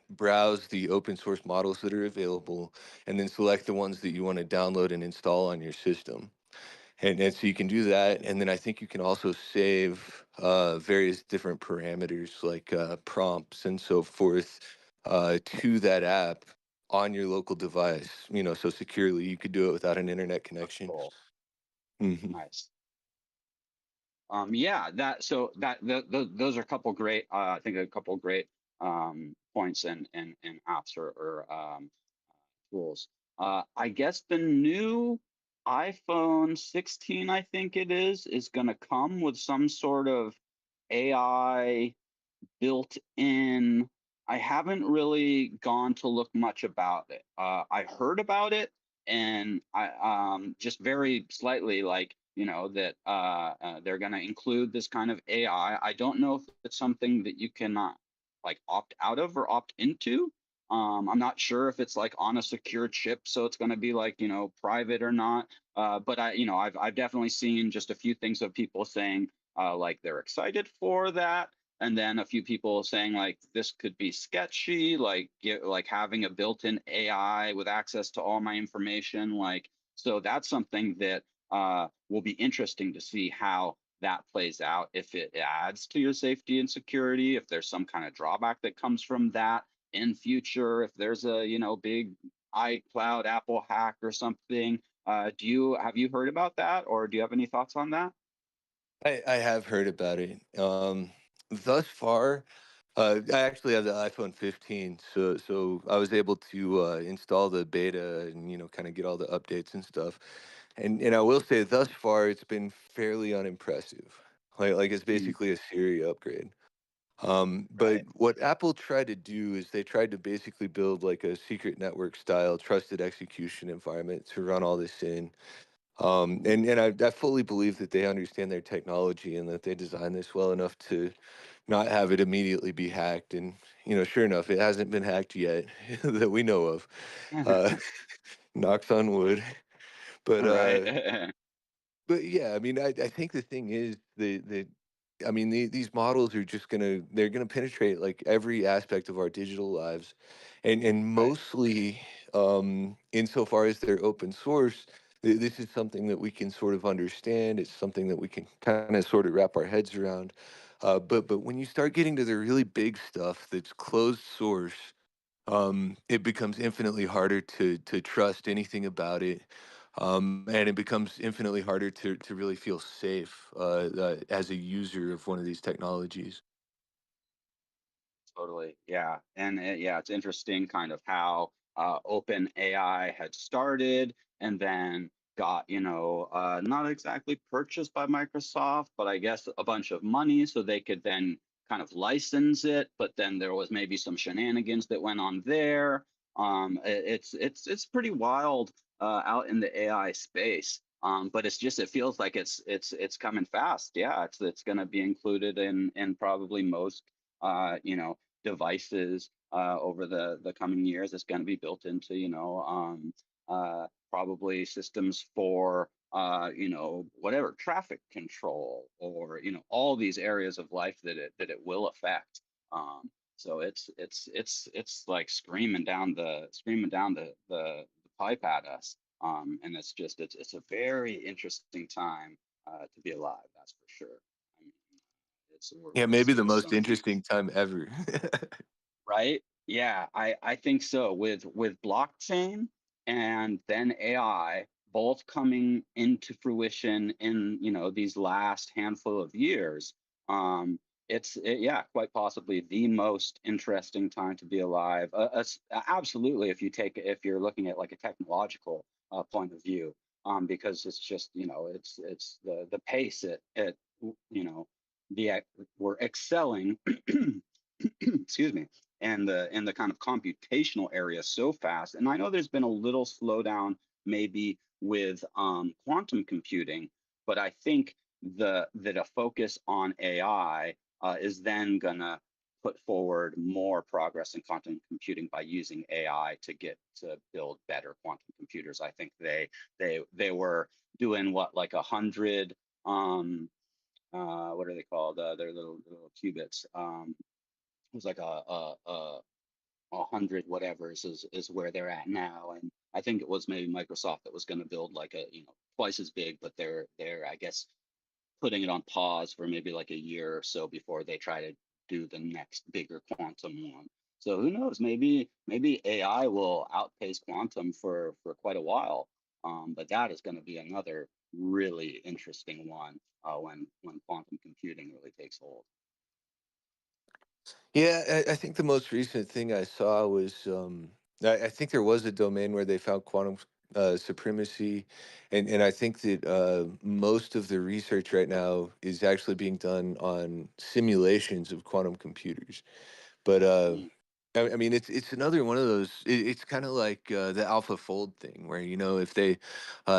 browse the open source models that are available, and then select the ones that you want to download and install on your system. And so you can do that, and then I think you can also save various different parameters like prompts and so forth to that app on your local device. So securely you could do it without an internet That's connection. cool. Hmm. Nice. Yeah, those are a couple great, I think a couple great points and apps or tools. I guess the new iPhone 16, I think it is going to come with some sort of AI built in. I haven't really gone to look much about it. I heard about it, and I just very slightly, like, that they're going to include this kind of AI. I don't know if it's something that you can like opt out of or opt into. I'm not sure if it's like on a secure chip, so it's going to be like, private or not. But I've definitely seen just a few things of people saying like they're excited for that, and then a few people saying like this could be sketchy, like like having a built-in AI with access to all my information. Like, so that's something that will be interesting to see how that plays out, if it adds to your safety and security, if there's some kind of drawback that comes from that in future, if there's a big iCloud Apple hack or something. Have you heard about that, or do you have any thoughts on that? I have heard about it. Thus far, I actually have the iPhone 15, so I was able to install the beta and kind of get all the updates and stuff. And I will say, thus far, it's been fairly unimpressive. Like it's Mm, basically a Siri upgrade. But right. what Apple tried to do is they tried to basically build like a secret network style trusted execution environment to run all this in. And I fully believe that they understand their technology and that they designed this well enough to not have it immediately be hacked. And sure enough, it hasn't been hacked yet that we know of. Uh, knocks on wood. But Right. but yeah, I mean, I think the thing is that I mean these models are just they're gonna penetrate like every aspect of our digital lives, and Right. mostly insofar as they're open source. This is something that we can sort of understand. It's something that we can kind of sort of wrap our heads around. But when you start getting to the really big stuff that's closed source, it becomes infinitely harder to trust anything about it, and it becomes infinitely harder to really feel safe as a user of one of these technologies. Totally. Yeah. And yeah, it's interesting kind of how open AI had started and then got, not exactly purchased by Microsoft, but I guess a bunch of money so they could then kind of license it. But then there was maybe some shenanigans that went on there. It's pretty wild out in the AI space. But it feels like it's coming fast. Yeah, it's going to be included in probably most devices over the coming years. It's going to be built into probably systems for whatever traffic control, or all these areas of life that it will affect. So it's like screaming down the pipe at us. And it's a very interesting time to be alive. That's for sure. I mean, Yeah, we're maybe the seeing most some. interesting time ever. Right? Yeah, I think so. With blockchain and then AI both coming into fruition in these last handful of years, yeah, quite possibly the most interesting time to be alive. Absolutely, if you're looking at like a technological point of view, because it's just it's the pace at you know we're excelling. Excuse me, and the kind of computational area so fast. And I know there's been a little slowdown maybe with quantum computing, but I think that a focus on AI is then gonna put forward more progress in quantum computing by using AI to build better quantum computers. I think they were doing what, like 100 what are they called? They're little qubits. It was like a hundred whatevers is where they're at now. And I think it was maybe Microsoft that was going to build like a twice as big, but they're I guess putting it on pause for maybe like a year or so before they try to do the next bigger quantum one. So who knows? Maybe AI will outpace quantum for quite a while. But that is going to be another really interesting one when quantum computing really takes hold. Yeah, I think the most recent thing I saw was I think there was a domain where they found quantum supremacy, and I think that most of the research right now is actually being done on simulations of quantum computers. But Mm. I mean, it's another one of those. It's kind of like the AlphaFold thing, where if they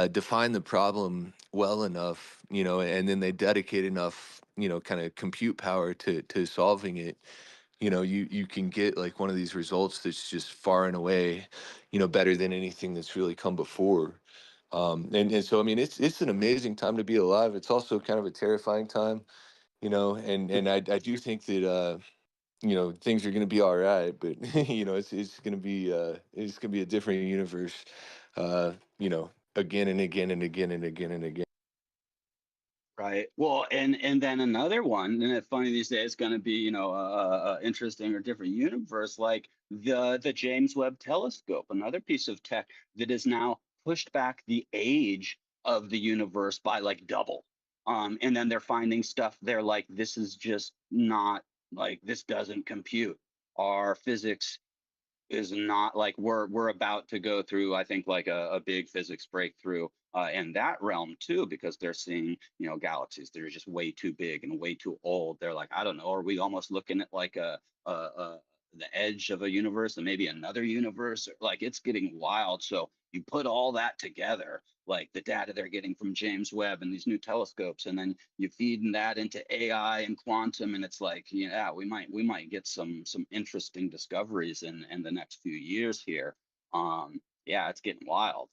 define the problem well enough, and then they dedicate enough, kind of compute power to solving it, you can get like one of these results that's just far and away, better than anything that's really come before. And so I mean, it's an amazing time to be alive. It's also kind of a terrifying time, and I do think that things are going to be all right, but it's going to be a different universe, uh, again and again and again and again and again. Right. Well, and then another one, and it's funny these days, going to be a interesting or different universe, like the James Webb Telescope, another piece of tech that is now pushed back the age of the universe by like double. And then they're finding stuff. They're like, this is just not like this doesn't compute. Our physics is not like we're about to go through, I think, like a big physics breakthrough in that realm too, because they're seeing galaxies that are just way too big and way too old. They're like, I don't know, are we almost looking at like a the edge of a universe and maybe another universe? Like it's getting wild. So you put all that together, like the data they're getting from James Webb and these new telescopes, and then you feed that into AI and quantum, and it's like, yeah, we might get some interesting discoveries in the next few years here. Yeah, it's getting wild.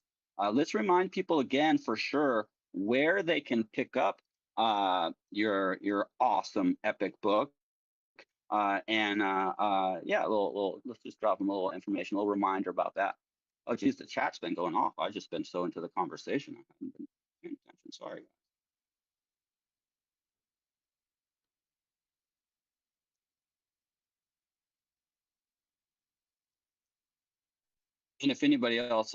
Let's remind people again for sure where they can pick up your awesome epic book. And yeah, let's just drop them a little information, a little reminder about that. Oh, geez, the chat's been going off. I've just been so into the conversation. I haven't been paying attention. Sorry. And if anybody else,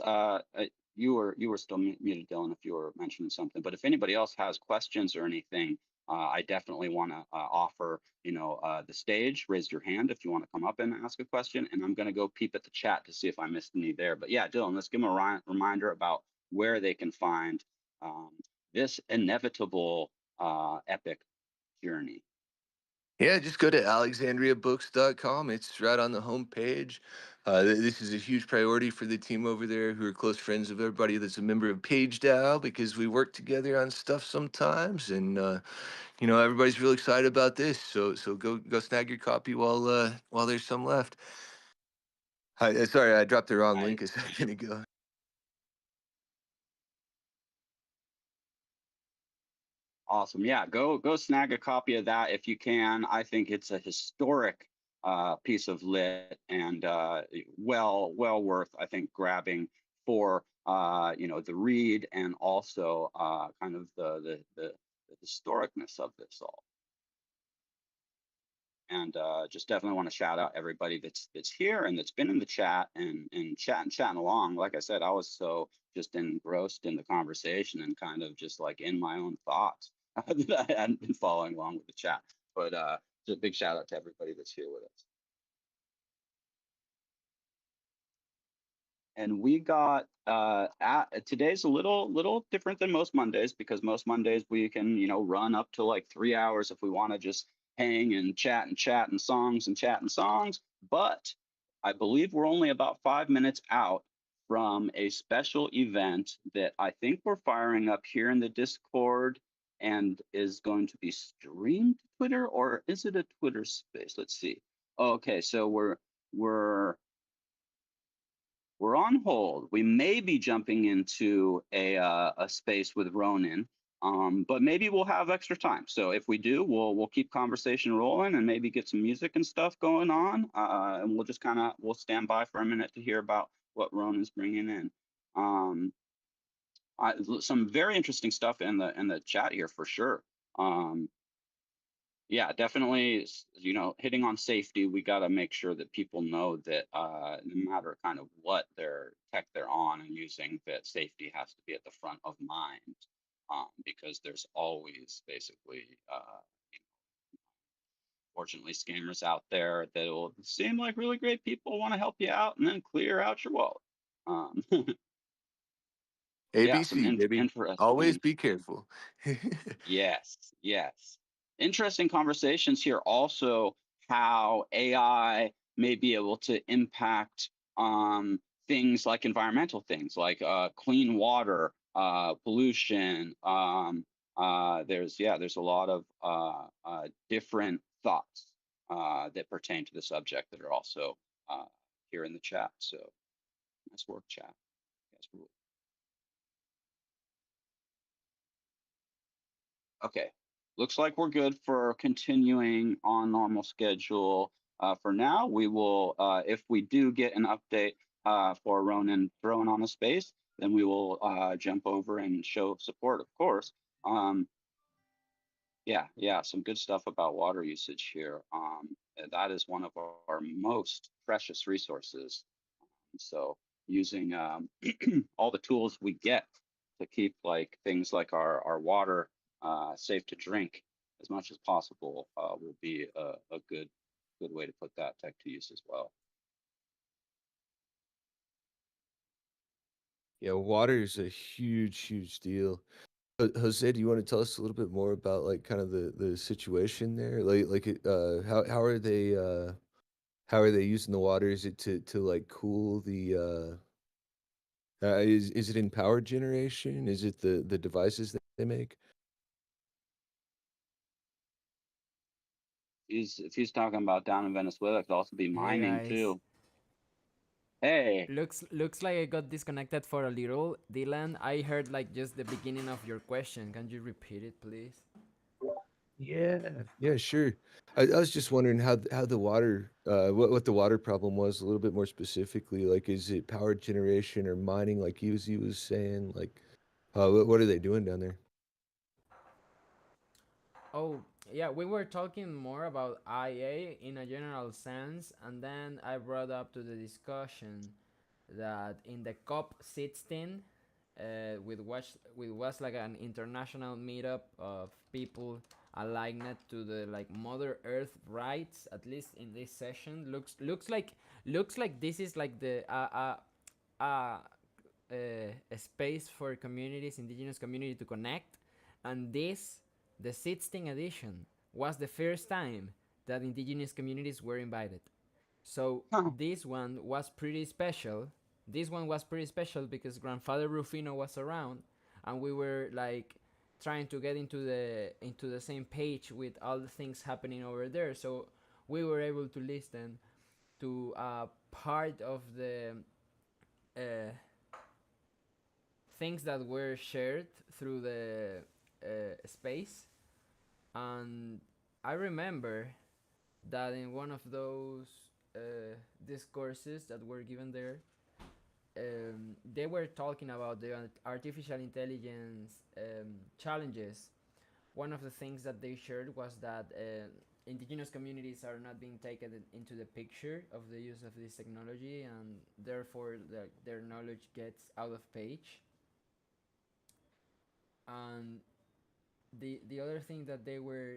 you were still muted, Dylan, if you were mentioning something. But if anybody else has questions or anything, I definitely want to offer, the stage. Raise your hand if you want to come up and ask a question, and I'm going to go peep at the chat to see if I missed any there. But yeah, Dylan, let's give them a reminder about where they can find um, this inevitable epic journey. Yeah, just go to alexandriabooks.com. It's right on the homepage. This is a huge priority for the team over there, who are close friends of everybody that's a member of PageDAO, because we work together on stuff sometimes, and everybody's real excited about this. So go snag your copy while there's some left. Sorry, I dropped the wrong link a second ago. Awesome. Yeah, go snag a copy of that if you can. I think it's a historic piece of lit and well worth, I think, grabbing for the read and also kind of the historicness of this all. And just definitely want to shout out everybody that's here and that's been in the chat and chatting along. Like I said, I was so just engrossed in the conversation and kind of just like in my own thoughts that I hadn't been following along with the chat. But just a big shout out to everybody that's here with us. And we got today's a little different than most Mondays, because most Mondays we can run up to like 3 hours if we want to just hang and chat and songs and chat and songs. But I believe we're only about 5 minutes out from a special event that I think we're firing up here in the Discord and is going to be streamed to Twitter, or is it a Twitter space? Let's see. Okay, so we're we're on hold. We may be jumping into a space with Ronan, but maybe we'll have extra time. So if we do, we'll keep conversation rolling and maybe get some music and stuff going on, and we'll just we'll stand by for a minute to hear about what Ronan's bringing in. Some very interesting stuff in the chat here for sure. Yeah, definitely, hitting on safety. We got to make sure that people know that no matter kind of what their tech they're on and using, that safety has to be at the front of mind. because there's always basically, fortunately, scammers out there that will seem like really great people want to help you out and then clear out your wallet. Um, yeah, some ABC, baby. Always interesting. be careful. Yes, yes. Interesting conversations here also, how AI may be able to impact things like environmental things like clean water, pollution. There's a lot of different thoughts that pertain to the subject that are also uh, here in the chat. So nice work, chat. You guys rule. Okay, looks like we're good for continuing on normal schedule. For now, we will, if we do get an update for Ronan throwing on a space, then we will jump over and show support, of course. Yeah, some good stuff about water usage here. That is one of our most precious resources. So using all the tools we get to keep like things like our water safe to drink as much as possible will be a good way to put that tech to use as well. Yeah, water is a huge deal. Jose, do you want to tell us a little bit more about like kind of the situation there? How are they using the water? Is it to like cool the is it in power generation? Is it the devices that they make? If he's talking about down in Venezuela, it could also be Hey mining guys. too. Hey, Looks like I got disconnected for a little. Dylan, I heard like just the beginning of your question. Can you repeat it, please? Yeah, sure. I was just wondering how the water what the water problem was a little bit more specifically. Like, is it power generation or mining? Like he was saying. Like, what are they doing down there? Oh, yeah, we were talking more about IA in a general sense, and then I brought up to the discussion that in the COP16, which was like an international meetup of people aligned to the like Mother Earth rights, at least in this session, looks like this is like the a space for communities, indigenous community to connect, and this, the 16th edition, was the first time that indigenous communities were invited. So huh, this one was pretty special. This one was pretty special because Grandfather Rufino was around, and we were like trying to get into the same page with all the things happening over there. So we were able to listen to part of the uh, things that were shared through the space. And I remember that in one of those discourses that were given there, they were talking about the artificial intelligence challenges. One of the things that they shared was that indigenous communities are not being taken into the picture of the use of this technology, and therefore their knowledge gets out of page. And the other thing that they were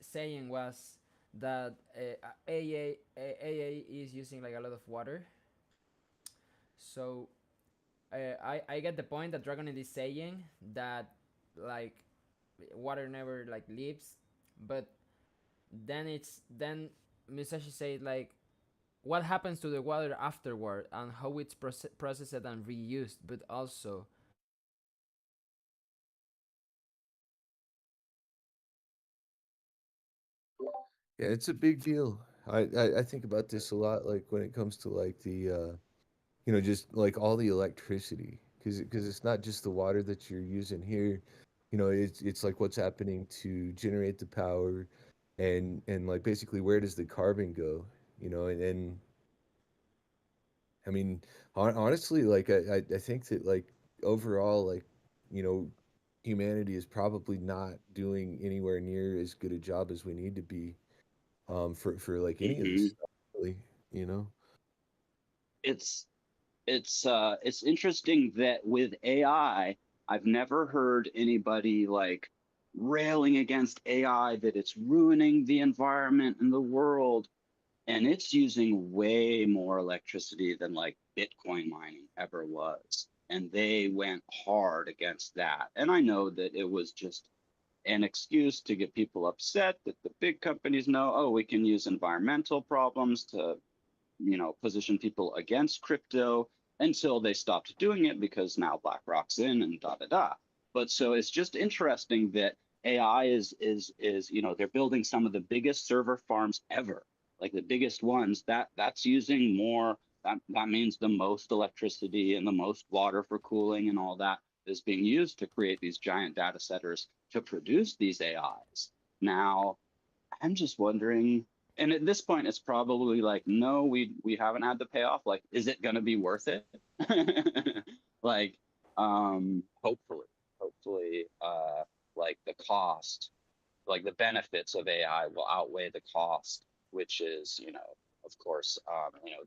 saying was that AA is using like a lot of water. So I get the point that Dragon is saying that like water never like leaves, but then Musashi said like what happens to the water afterward and how it's processed and reused, but also Yeah, it's a big deal. I think about this a lot, like when it comes to like just like all the electricity, because it's not just the water that you're using here. It's like what's happening to generate the power, and like basically where does the carbon go? And I mean, honestly, like I think that like overall, like you know, humanity is probably not doing anywhere near as good a job as we need to be for like any of this hmm stuff, really, you know. it's it's interesting that with AI. I've never heard anybody like railing against AI that it's ruining the environment and the world. And it's using way more electricity than like Bitcoin mining ever was. And they went hard against that. And I know that it was just an excuse to get people upset that the big companies know, oh, we can use environmental problems to, position people against crypto until they stopped doing it because now BlackRock's in and da da da. But so it's just interesting that AI is they're building some of the biggest server farms ever, like the biggest ones. That's using more. That means the most electricity and the most water for cooling and all that is being used to create these giant data centers to produce these AIs. Now, I'm just wondering, and at this point, it's probably like, no, we haven't had the payoff. Like, is it going to be worth it? Like, hopefully, like the cost, like the benefits of AI will outweigh the cost, which is, of course,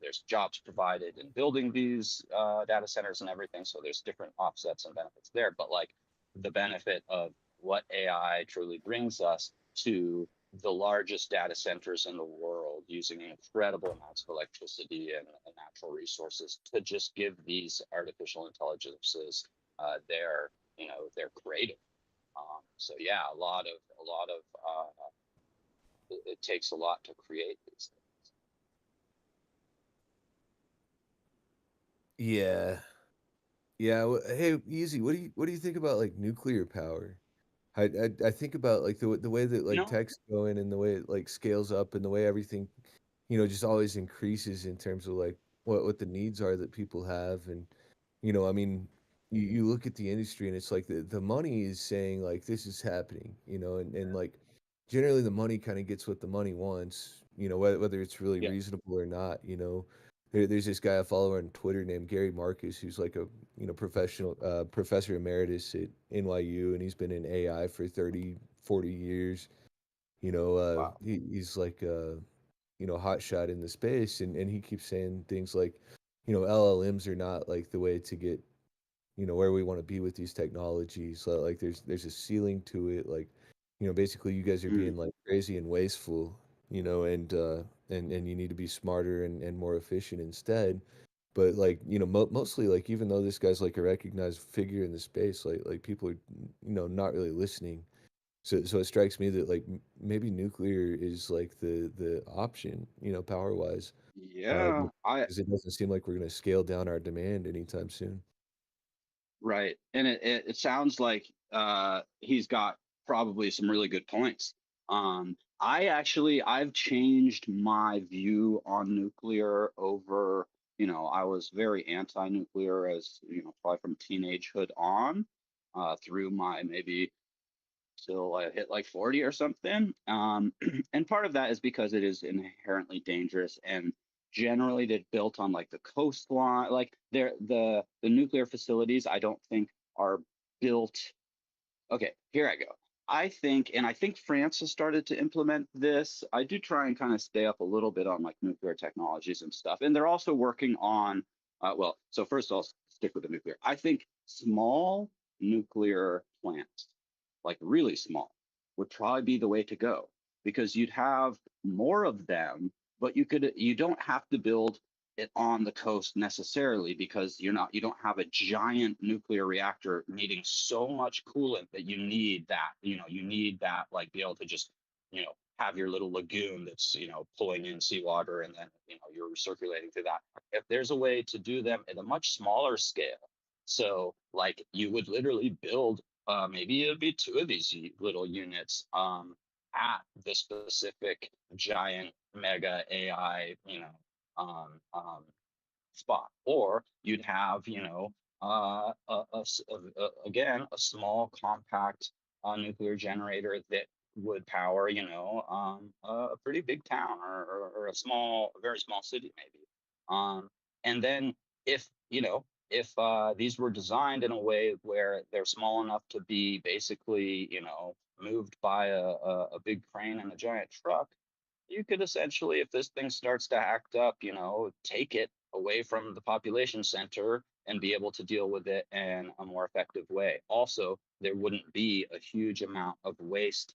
there's jobs provided in building these data centers and everything. So there's different offsets and benefits there. But like the benefit of what AI truly brings us to the largest data centers in the world using incredible amounts of electricity and natural resources to just give these artificial intelligences their creative. So yeah, a lot of it takes a lot to create these things. Yeah. Yeah. Hey, easy. What do you think about like nuclear power? I think about like the way that You like know, tech's going and the way it like scales up and the way everything, just always increases in terms of like what the needs are that people have. And I mean, you look at the industry and it's like the money is saying like this is happening, and like generally the money kind of gets what the money wants, whether it's really yeah. reasonable or not. There's this guy I follow on Twitter named Gary Marcus, who's like a professional professor emeritus at NYU, and he's been in AI for 30, 40 years. Wow. He's like hot shot in the space, and he keeps saying things like, LLMs are not like the way to get, where we want to be with these technologies. So, like there's a ceiling to it. Like, basically you guys are Mm, being like crazy and wasteful, and you need to be smarter and more efficient instead. But like, mostly like even though this guy's like a recognized figure in the space, like people are, not really listening. So it strikes me that like maybe nuclear is like the option, power wise, yeah. because it doesn't seem like we're going to scale down our demand anytime soon. Right. And it sounds like he's got probably some really good points. I've changed my view on nuclear over, I was very anti-nuclear as, probably from teenagehood on, through my maybe till I hit like 40 or something. And part of that is because it is inherently dangerous and generally they're built on like the coastline. Like the nuclear facilities, I don't think are built. Okay, here I go. I think France has started to implement this. I do try and kind of stay up a little bit on like nuclear technologies and stuff. And they're also working on, so first I'll stick with the nuclear. I think small nuclear plants, like really small, would probably be the way to go because you'd have more of them, but you don't have to build it on the coast necessarily because you don't have a giant nuclear reactor needing so much coolant that you need that like be able to just have your little lagoon that's pulling in seawater and then you're recirculating through that. If there's a way to do them at a much smaller scale, so like you would literally build maybe it'd be two of these little units at the specific giant mega AI um, um, spot, or you'd have again a small compact nuclear generator that would power a pretty big town or a very small city maybe. And then if these were designed in a way where they're small enough to be basically moved by a big crane and a giant truck, you could essentially, if this thing starts to act up, take it away from the population center and be able to deal with it in a more effective way. Also, there wouldn't be a huge amount of waste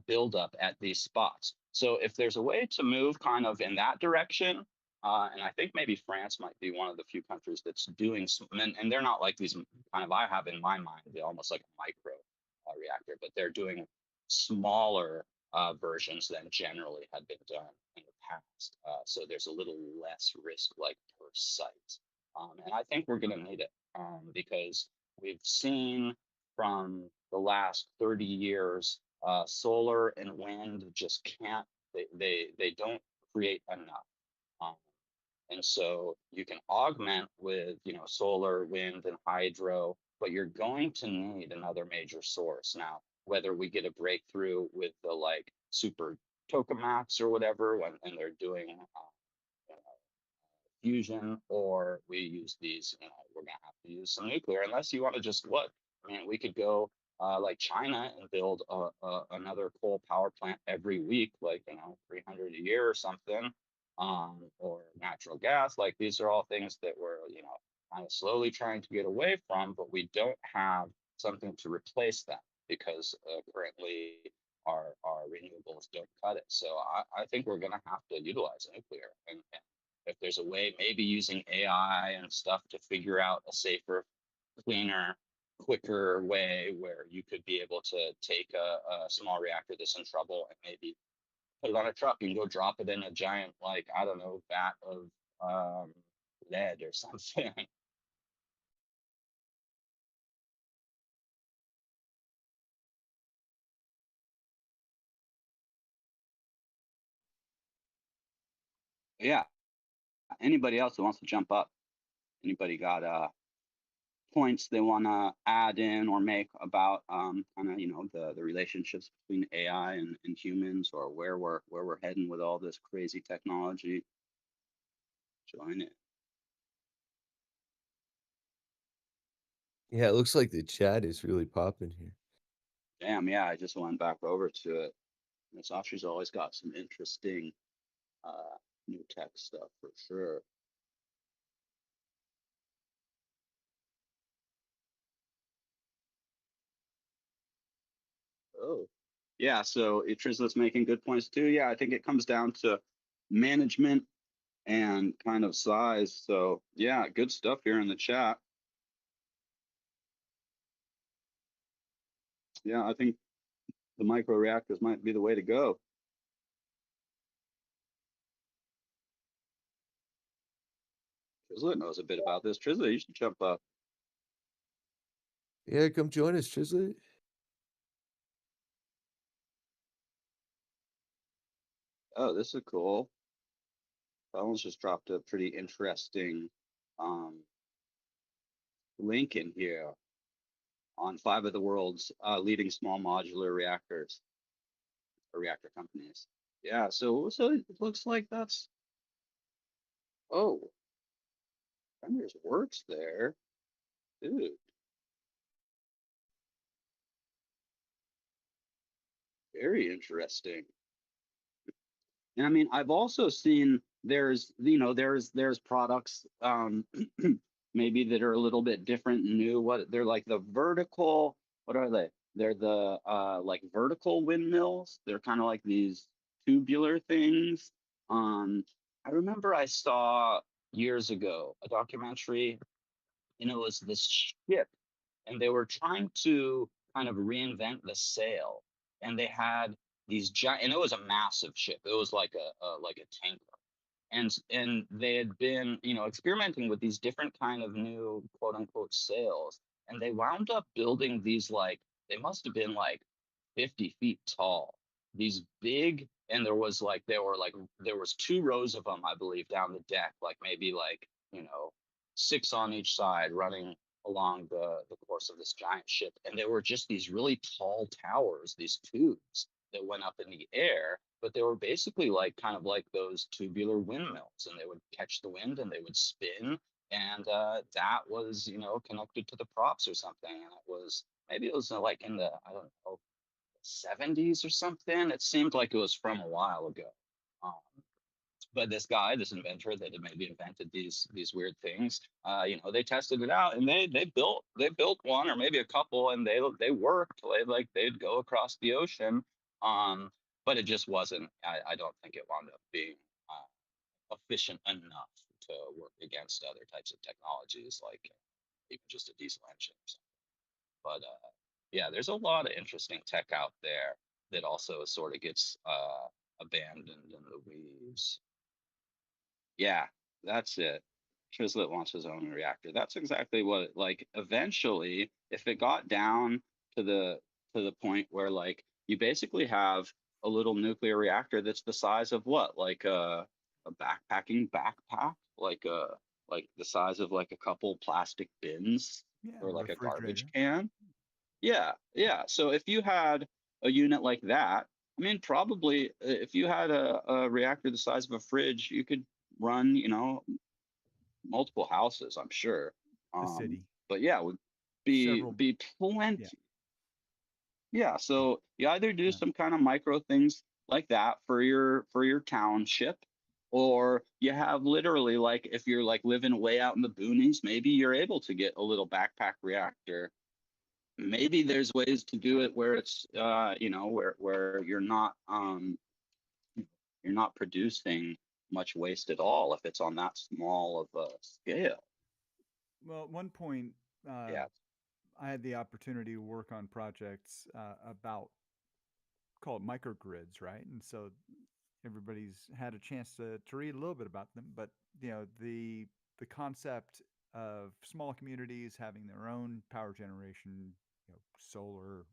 buildup at these spots. So if there's a way to move kind of in that direction, and I think maybe France might be one of the few countries that's doing some, and they're not like these kind of, I have in my mind, they're almost like a micro reactor, but they're doing smaller versions than generally had been done in the past. So there's a little less risk like per site. And I think we're going to need it because we've seen from the last 30 years, solar and wind just can't, they don't create enough. Um, and so you can augment with, solar, wind, and hydro, but you're going to need another major source. Now, whether we get a breakthrough with the like super tokamaks or whatever, and they're doing fusion, or we use these, we're gonna have to use some nuclear, unless you want to just look. I mean, we could go like China and build another coal power plant every week, like 300 a year or something, or natural gas. Like these are all things that we're kind of slowly trying to get away from, but we don't have something to replace them because currently our renewables don't cut it. So I think we're gonna have to utilize nuclear, and if there's a way, maybe using AI and stuff to figure out a safer, cleaner, quicker way where you could be able to take a small reactor that's in trouble and maybe put it on a truck and go drop it in a giant, like, I don't know, vat of lead or something. Yeah. Anybody else that wants to jump up? Anybody got points they want to add in or make about kind of the relationships between AI and humans, or where we're heading with all this crazy technology? Join it. Yeah, it looks like the chat is really popping here. Damn, yeah, I just went back over to it. Miss Autry's always got some interesting new tech stuff for sure. Oh, yeah. So Trizlet's making good points too. Yeah, I think it comes down to management and kind of size. So yeah, good stuff here in the chat. Yeah, I think the micro reactors might be the way to go. Trizlet knows a bit about this. Trizlet, you should jump up. Yeah, come join us, Chisley. Oh, this is cool. Someone's just dropped a pretty interesting um, link in here on 5 of the world's leading small modular reactors or reactor companies. Yeah, so it looks like that's, oh, there's works there, dude. Very interesting. And I mean, I've also seen there's products maybe that are a little bit different and new. What they're like the vertical, what are they? They're the like vertical windmills. They're kind of like these tubular things. I remember I saw years ago a documentary, and it was this ship, and they were trying to kind of reinvent the sail, and they had these giant, and it was a massive ship. It was like a tanker, and they had been experimenting with these different kind of new quote unquote sails, and they wound up building these, like, they must have been like 50 feet tall, these big, and there was 2 rows of them, I believe, down the deck, like maybe like 6 on each side running along the course of this giant ship, and there were just these really tall towers, these tubes that went up in the air, but they were basically like kind of like those tubular windmills, and they would catch the wind and they would spin, and that was connected to the props or something, and it was, maybe it was like in the, I don't know, 70s or something. It seemed like it was from a while ago. Um, but this guy, this inventor that had maybe invented these weird things, they tested it out and they built one or maybe a couple, and they worked. They'd go across the ocean, um, but it just wasn't. I don't think it wound up being efficient enough to work against other types of technologies, like even just a diesel engine or something. But yeah, there's a lot of interesting tech out there that also sort of gets abandoned in the weeds. Yeah, that's it. Trislet wants his own reactor. That's exactly what like eventually, if it got down to the point where like you basically have a little nuclear reactor that's the size of what? Like a backpacking backpack, like the size of like a couple plastic bins Yeah, or like a garbage refrigerator. can. Yeah, yeah. So if you had a unit like that, I mean, probably if you had a reactor the size of a fridge, you could run, multiple houses, I'm sure. A Um, city. but yeah, would be Several. be Yeah. plenty. Yeah, so you either do Yeah. some kind of micro things like that for your township, or you have literally like if you're like living way out in the boonies, maybe you're able to get a little backpack reactor. Maybe there's ways to do it where it's where you're not producing much waste at all if it's on that small of a scale. Well, at one point, uh, Yeah. I had the opportunity to work on projects about called microgrids, right? And so everybody's had a chance to read a little bit about them, but the concept of small communities having their own power generation, solar,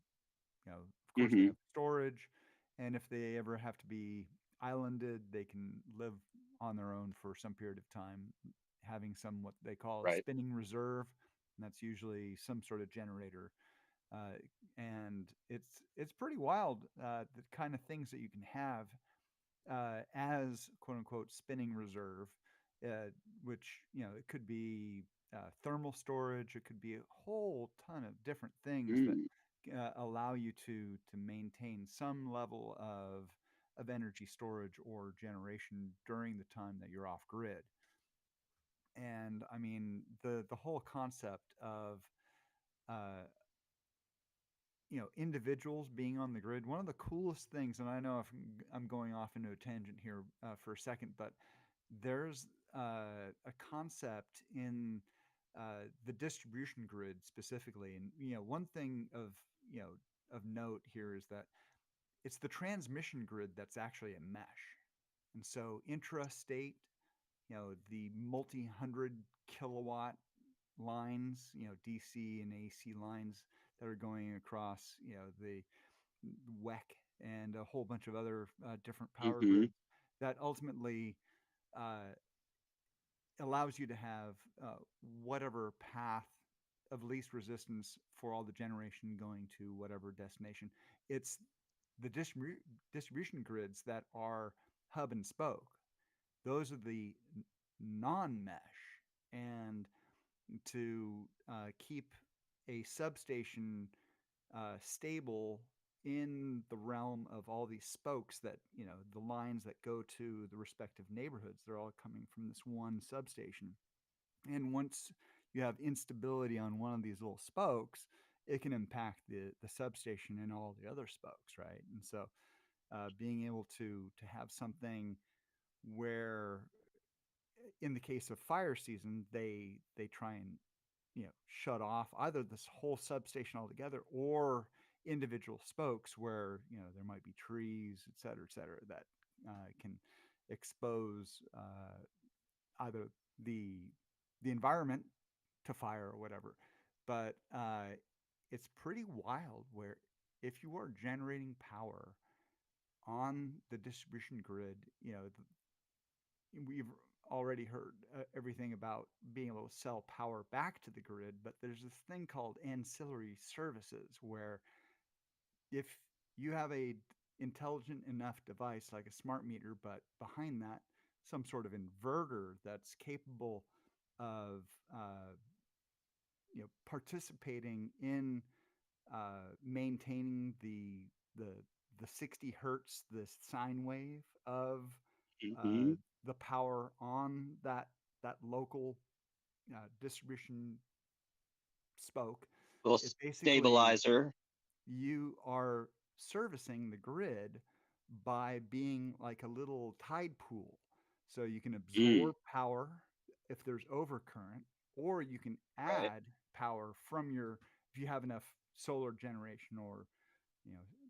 of course they Mm-hmm. have storage, and if they ever have to be islanded, they can live on their own for some period of time, having some what they call a Right. spinning reserve, and that's usually some sort of generator. And it's pretty wild, the kind of things that you can have as quote unquote spinning reserve, which it could be thermal storage, it could be a whole ton of different things that Mm. allow you to maintain some level of energy storage or generation during the time that you're off grid. And I mean the whole concept of uh, individuals being on the grid. One of the coolest things, and I know if I'm going off into a tangent here for a second, but there's a concept in the distribution grid specifically, and one thing of note here is that it's the transmission grid that's actually a mesh, and so intrastate, the multi-hundred kilowatt lines, DC and AC lines that are going across, the WEC and a whole bunch of other different power Mm-hmm. grids that ultimately uh, allows you to have whatever path of least resistance for all the generation going to whatever destination. It's the distribution grids that are hub and spoke. Those are the non-mesh, and to keep a substation stable in the realm of all these spokes, that the lines that go to the respective neighborhoods, they're all coming from this one substation. And once you have instability on one of these little spokes, it can impact the substation and all the other spokes, right? And so being able to have something where, in the case of fire season, they try and shut off either this whole substation altogether or individual spokes where there might be trees, et cetera, that can expose either the the environment to fire or whatever. But it's pretty wild where if you are generating power on the distribution grid, we've already heard everything about being able to sell power back to the grid, but there's this thing called ancillary services where if you have a intelligent enough device like a smart meter, but behind that some sort of inverter that's capable of participating in maintaining the 60 hertz, the sine wave of Mhm. the power on that local distribution spoke. Little It basically, stabilizer. you are servicing the grid by being like a little tide pool. So you can Mm, absorb power if there's overcurrent, or you can right, add power from your, if you have enough solar generation, or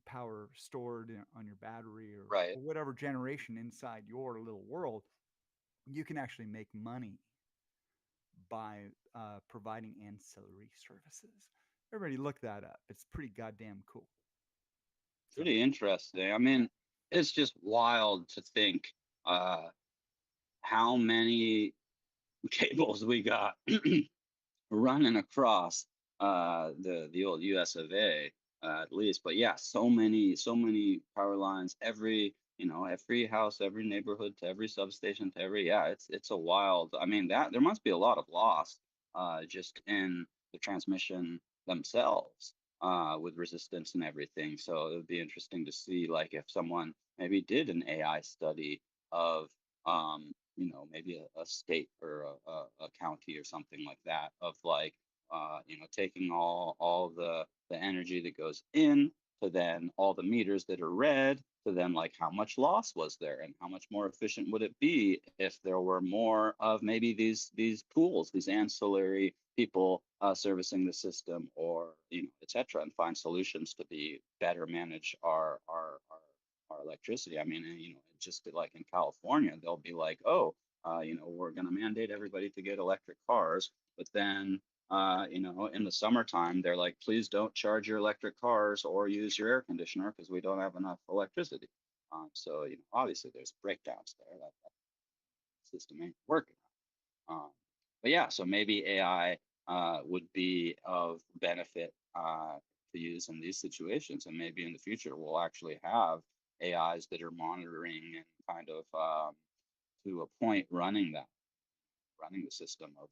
power stored on your battery, right. or whatever generation inside your little world, you can actually make money by providing ancillary services. Everybody look that up. It's pretty goddamn cool. So Pretty interesting. I mean, it's just wild to think uh, how many cables we got running across the old US of A, at least. But yeah, so many power lines, every house, every neighborhood, to every substation, to every, yeah, it's a wild. I mean, that there must be a lot of loss just in the transmission themselves with resistance and everything. So it would be interesting to see, like, if someone maybe did an AI study of maybe a state or a county or something like that, of like taking all the energy that goes in, to then all the meters that are read, to then like how much loss was there, and how much more efficient would it be if there were more of maybe these pools, these ancillary people servicing the system, or etc., and find solutions to be better manage our electricity. I mean, just like in California, they'll be like, oh, we're going to mandate everybody to get electric cars, but then, in the summertime, they're like, please don't charge your electric cars or use your air conditioner because we don't have enough electricity. So, obviously there's breakdowns there. That system ain't working. But yeah, so maybe AI would be of benefit to use in these situations, and maybe in the future we'll actually have AIs that are monitoring and kind of to a point running the system of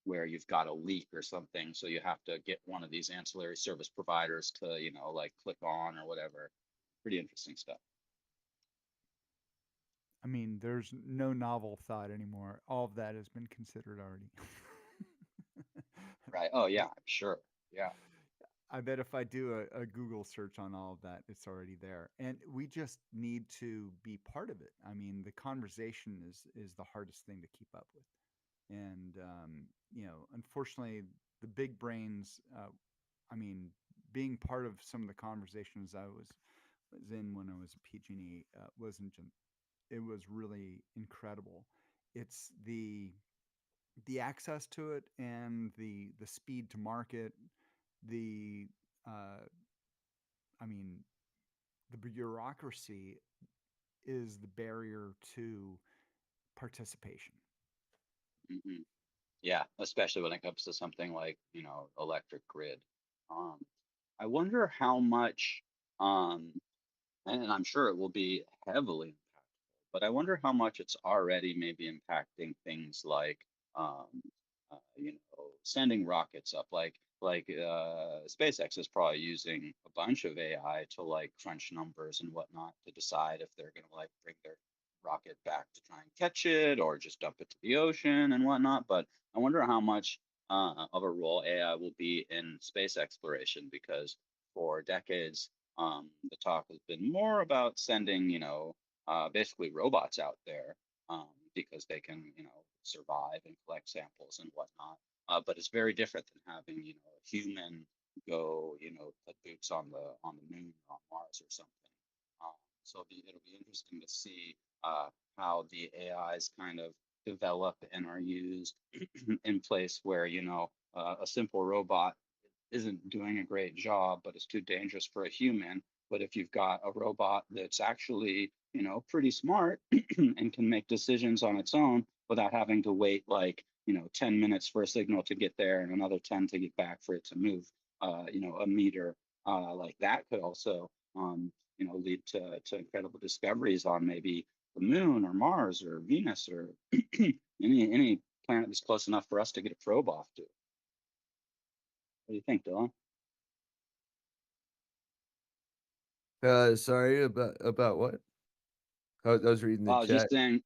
where you've got a leak or something, so you have to get one of these ancillary service providers to like click on or whatever. Pretty interesting stuff. I mean, there's no novel thought anymore. All of that has been considered already. Right. Oh yeah, I'm sure. Yeah. I bet if I do a Google search on all of that, it's already there. And we just need to be part of it. I mean, the conversation is the hardest thing to keep up with. And unfortunately, the big brains. I mean, being part of some of the conversations I was in when I was at PG&E wasn't just, it was really incredible. It's the access to it, and the speed to market, the uh, I mean, the bureaucracy is the barrier to participation. hmm Yeah, especially when it comes to something like, electric grid. Um, I wonder how much, um, and I'm sure it will be heavily impactful, but I wonder how much it's already maybe impacting things like, um, sending rockets up. Like SpaceX is probably using a bunch of AI to like crunch numbers and whatnot to decide if they're going to like bring their rocket back to try and catch it, or just dump it to the ocean and whatnot. But I wonder how much of a role AI will be in space exploration, because for decades, the talk has been more about sending, basically robots out there, because they can, survive and collect samples and whatnot. But it's very different than having, a human go, put boots on the moon or on Mars or something. So it'll be interesting to see how the AIs kind of develop and are used in place where, a simple robot isn't doing a great job, but it's too dangerous for a human. But if you've got a robot that's actually, pretty smart and can make decisions on its own without having to wait like, 10 minutes for a signal to get there and another 10 to get back for it to move, a meter, like that could also, lead to incredible discoveries on maybe the moon or Mars or Venus, or any planet that's close enough for us to get a probe off to. What do you think, Dylan? Sorry, about what? I was reading the I was chat. just saying,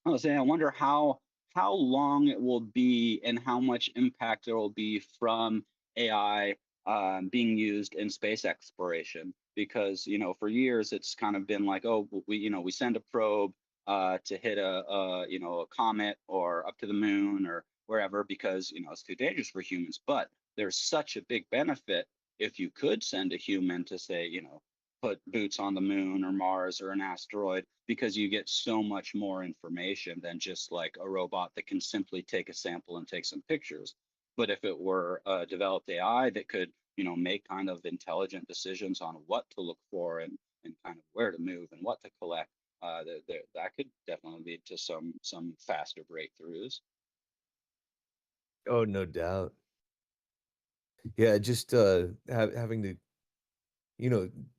I was saying, I wonder how long it will be and how much impact there will be from AI being used in space exploration. Because for years it's kind of been like, oh, we send a probe to hit a comet or up to the moon or wherever because it's too dangerous for humans. But there's such a big benefit if you could send a human to say, put boots on the moon or Mars or an asteroid because you get so much more information than just like a robot that can simply take a sample and take some pictures. But if it were a developed AI that could, make kind of intelligent decisions on what to look for and kind of where to move and what to collect, that could definitely lead to some faster breakthroughs. Oh, no doubt. Yeah, just having to,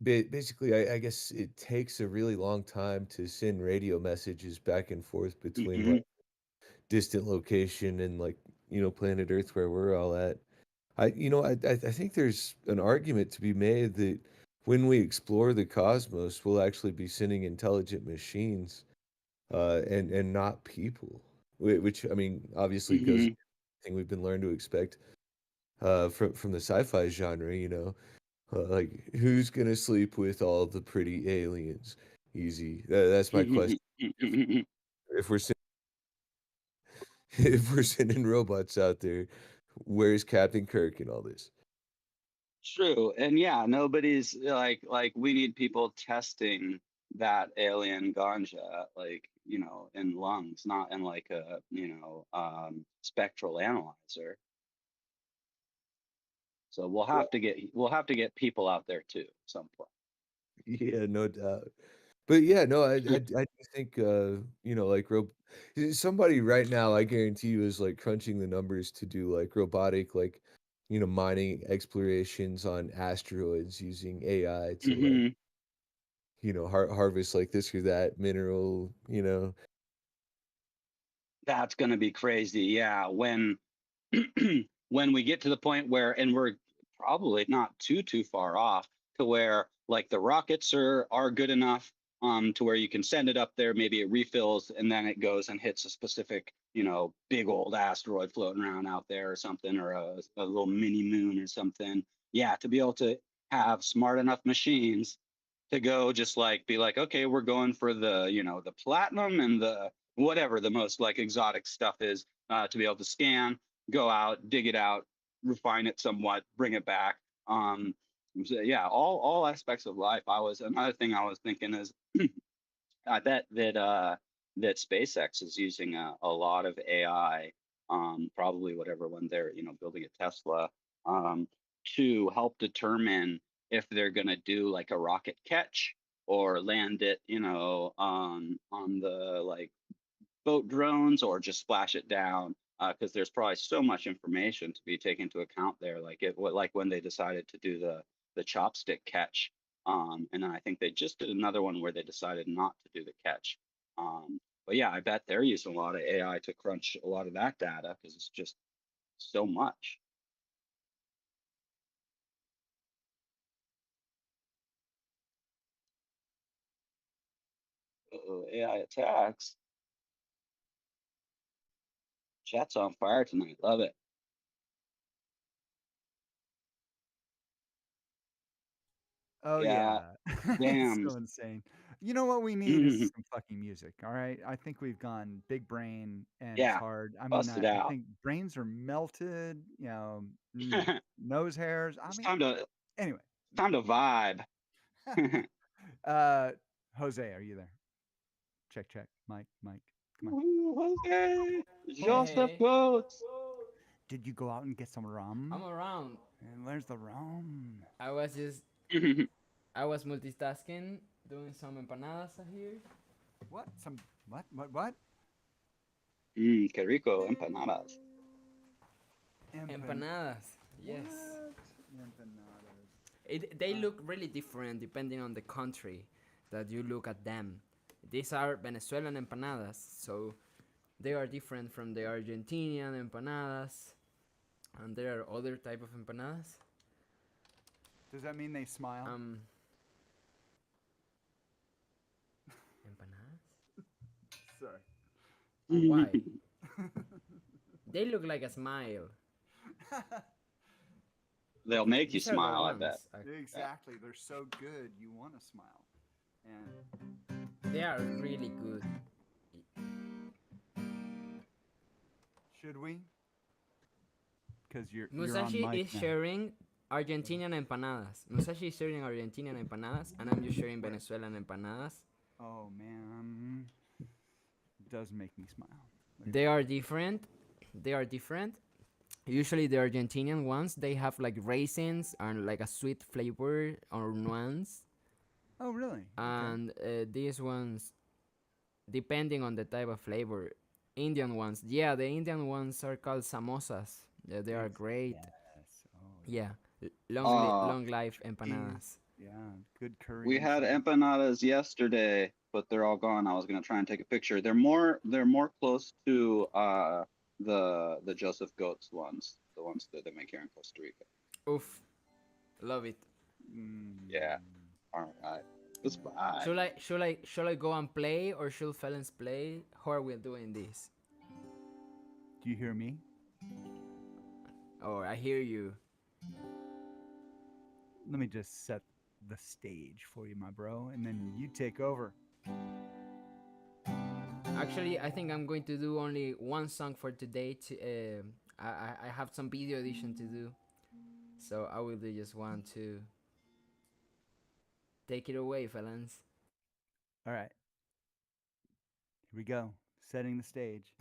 basically, I guess it takes a really long time to send radio messages back and forth between Hmm. like distant location and like planet Earth where we're all at. I think there's an argument to be made that when we explore the cosmos, we'll actually be sending intelligent machines, and not people. Which I mean, obviously goes Hmm. against everything we've been learned to expect from the sci-fi genre. Like who's gonna sleep with all the pretty aliens? Easy. That's my question. If if we're if we're sending robots out there, where's Captain Kirk and all this? True. And yeah, nobody's like we need people testing that alien ganja in lungs, not in like a, spectral analyzer. So we'll have to get people out there too at some point. Yeah, no doubt. But yeah, no, I do think like somebody right now, I guarantee you, is like crunching the numbers to do like robotic like mining explorations on asteroids using AI to like Hmm. harvest like this or that mineral. That's gonna be crazy. Yeah, when we get to the point where, and we're probably not too far off, to where like the rockets are good enough to where you can send it up there, maybe it refills and then it goes and hits a specific big old asteroid floating around out there or something, or a little mini moon or something. Yeah, to be able to have smart enough machines to go just like be like, okay, we're going for the platinum and the whatever the most like exotic stuff is, to be able to scan, go out, dig it out, refine it somewhat, bring it back. So yeah, all aspects of life. Another thing I was thinking is I bet that SpaceX is using a lot of AI, probably whatever when they're building a Tesla, um, to help determine if they're going to do like a rocket catch or land it, on the like boat drones or just splash it down. Because there's probably so much information to be taken into account there, like when they decided to do the chopstick catch, and then I think they just did another one where they decided not to do the catch. But yeah, I bet they're using a lot of AI to crunch a lot of that data because it's just so much. AI attacks. Chat's on fire tonight. Love it. Oh Yeah. yeah, it's Damn. so insane. You know what we need is some fucking music. All right, I think we've gone big brain and it's Yeah. hard. I mean, Bust I, it I out. think brains are melted. Nose hairs. I It's mean, anyway. time to vibe. uh, Jose, are you there? Check, check. Mike, Mike, come on. Okay. Joseph Hey, Goats. Did you go out and get some rum? I'm around. And where's the rum? I was just I was multitasking, doing some empanadas here. What? Some what? What? Qué rico, empanadas. Empanadas. Yes. What? Empanadas. They look really different depending on the country that you look at them. These are Venezuelan empanadas, so they are different from the Argentinian empanadas, and there are other type of empanadas. Does that mean they smile? Um, Empanadas? Sorry. Why? They look like a smile. They'll make you These are the smile, I bet. ones. Exactly. They're so good, you want to smile. And They are really good. should we? Because you're on Musashi mic is now. sharing Argentinian empanadas. Musashi is sharing Argentinian empanadas, and I'm just sharing Venezuelan empanadas. Oh man, it does make me smile. They are different. They are different. Usually the Argentinian ones, they have like raisins and like a sweet flavor or nuance. Oh really? And these ones, depending on the type of flavor, Indian ones, yeah, the Indian ones are called samosas. Yeah, they are great. Yes. Oh Yeah, Uh, long life empanadas. yeah. Good curry. we and had cheese. empanadas yesterday, but they're all gone. I was gonna try and take a picture. They're more close to the Joseph Goats ones, the ones that they make here in Costa Rica. Oof, love it. Yeah. All right. Goodbye. Should I go and play, or should Felons play? How are we doing this? Do you hear me? Oh, I hear you. Let me just set the stage for you, my bro, and then you take over. Actually, I think I'm going to do only one song for today. I have some video edition to do, so I will do just one to take it away, Felons. All right. Here we go. Setting the stage.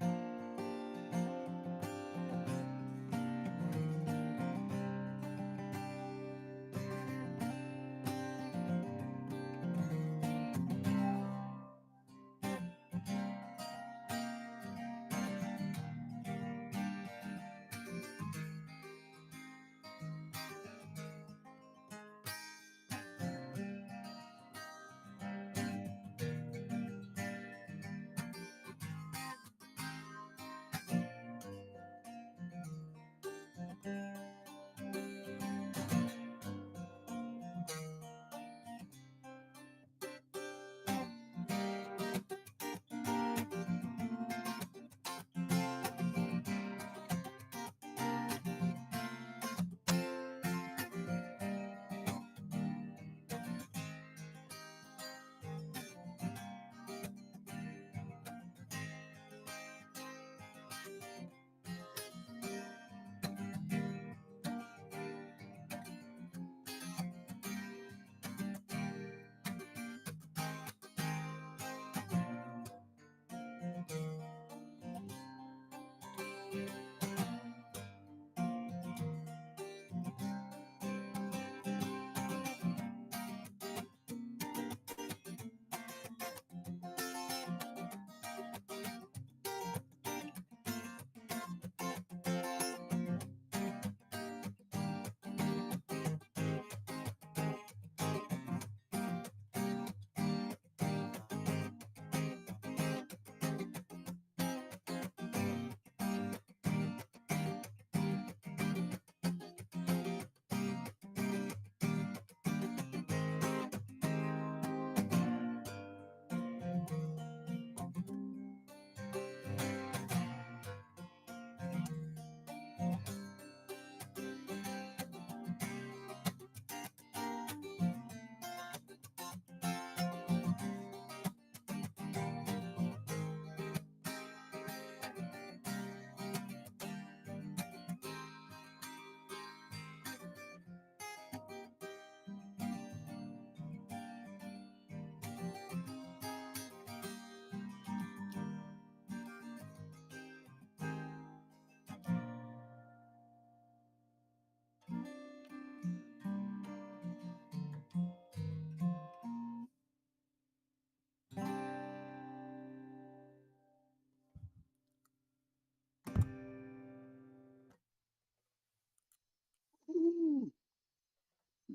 Ooh,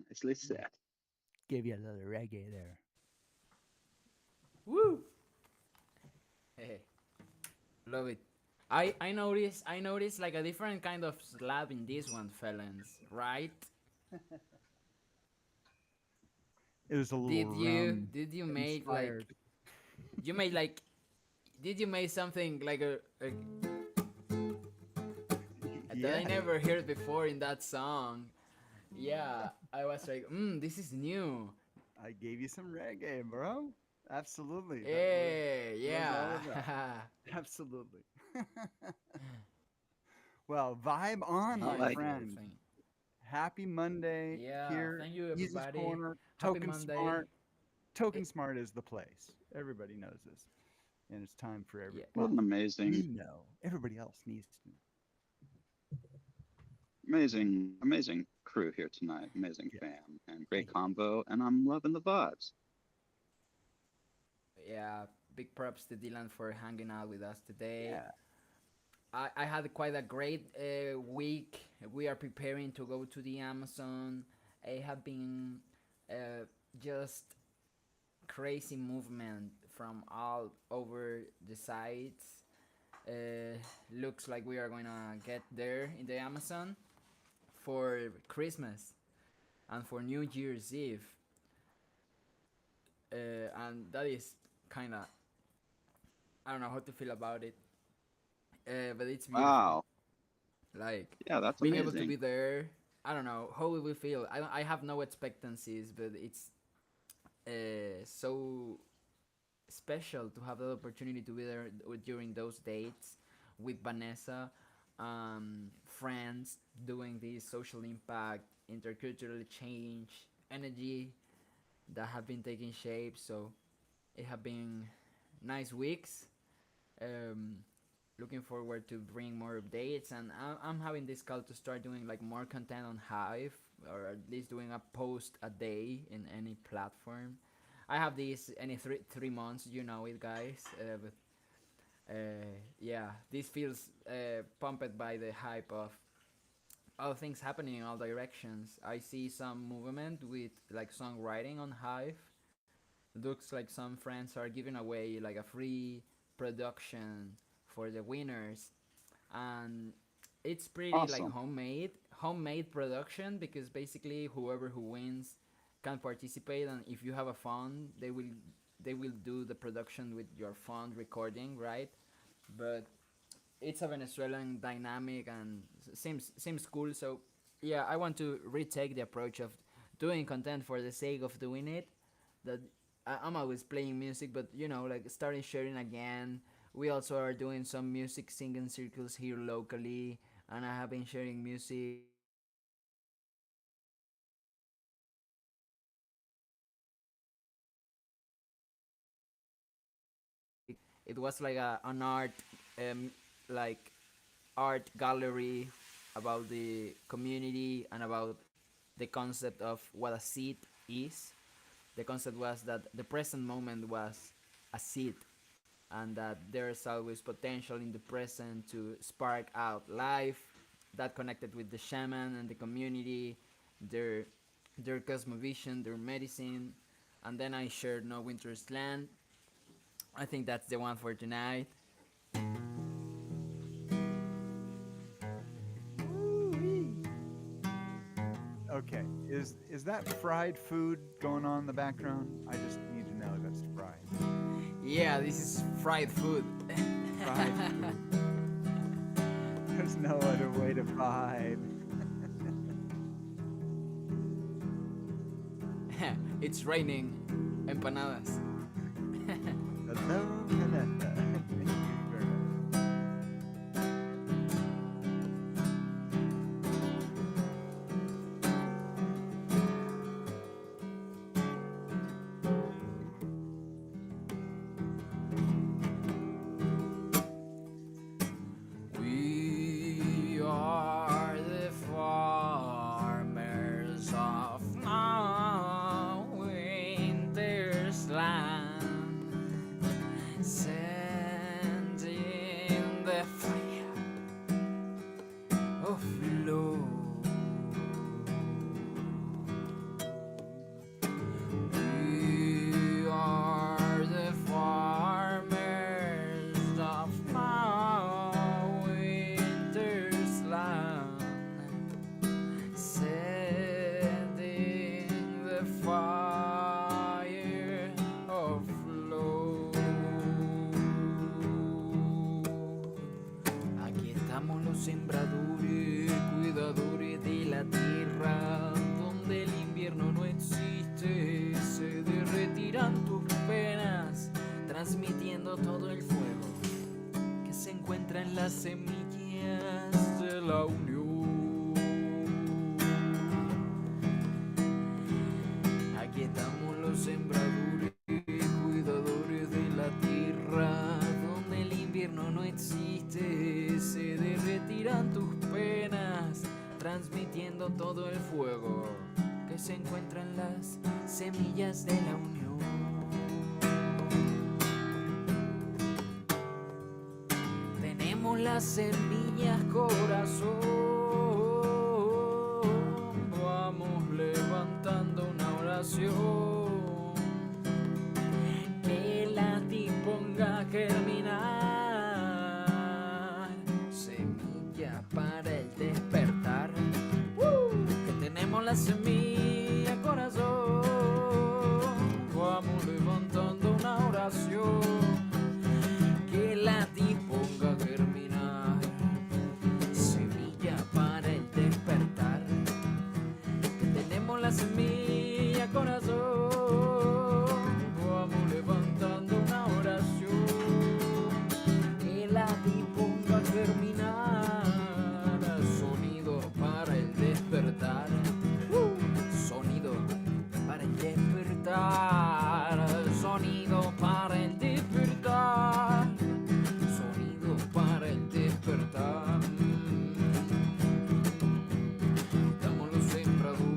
nicely said. Gave you a little reggae there. Woo! Hey, love it. I noticed like a different kind of slab in this one, Felons, right? It was a little Did rum you make inspired. You made like, did you make something like a that I Yeah, never heard before in that song? Yeah, I was like, this is new. I gave you some reggae, bro. Absolutely. That was all Yeah, of that. yeah. Absolutely. Well, vibe on, I my like it. friend. Happy Monday Yeah, here. thank you Easy's everybody. Corner. Happy Token Monday. Smart. Token Smart is the place. Everybody knows this. And it's time for Yeah. What well, an amazing, you know. Everybody else needs to know. amazing crew here tonight. Amazing Yeah. fam and great Thank you. convo. And I'm loving the vibes. Yeah, big props to Dylan for hanging out with us today. Yeah. I had quite a great week. We are preparing to go to the Amazon. I have been just crazy movement from all over the sites. Looks like we are going to get there in the Amazon for Christmas and for New Year's Eve. And that is kind of, I don't know how to feel about it, but it's beautiful. Wow. Like Yeah, that's being able to amazing. be there, I don't know how will we feel. I have no expectancies, but it's so special to have the opportunity to be there during those dates with Vanessa, friends doing this social impact, intercultural change, energy that have been taking shape. So it have been nice weeks. Um, Looking forward to bring more updates, and I'm having this call to start doing like more content on Hive, or at least doing a post a day in any platform. I have these any 3 months, you know it, guys. But yeah, this feels pumped by the hype of all things happening in all directions. I see some movement with like songwriting on Hive. Looks like some friends are giving away like a free production for the winners, and it's pretty like Awesome. homemade production, because basically whoever who wins can participate, and if you have a fund, they will do the production with your fund recording, right? But it's a Venezuelan dynamic and seems cool. So yeah, I want to retake the approach of doing content for the sake of doing it. That I'm always playing music, but like starting sharing again. We also are doing some music singing circles here locally, and I have been sharing music. It was like an um, like art gallery about the community and about the concept of what a seed is. The concept was that the present moment was a seed, and that there's always potential in the present to spark out life that connected with the shaman and the community, their their cosmovision, their medicine. And then I shared No Winter's Land. I think that's the one for tonight. Okay. Is that fried food going on in the background? I just need to know that's fried. Yeah, this is fried food. Fried food. There's no other way to vibe. It's raining empanadas. Hello, Vanessa. Thank you very much. We are the farmers of No Winter's Land. las semillas de la unión. Aquí estamos los sembradores, cuidadores de la tierra, donde el invierno no existe, se derretirán tus penas, transmitiendo todo el fuego que se encuentra en las semillas de la unión. Tenemos las semillas, corazón, vamos levantando una oración que la disponga a germinar, semilla para el despertar. Que tenemos la semilla, corazón, vamos levantando una oración que la disponga a germinar, semilla para el despertar. Que tenemos la semilla, corazón, vamos levantando una oración que la disponga a germinar, sonido para el despertar, sonido para el despertar, sonido para el despertar, sonido para el despertar. Estamos los sembradores,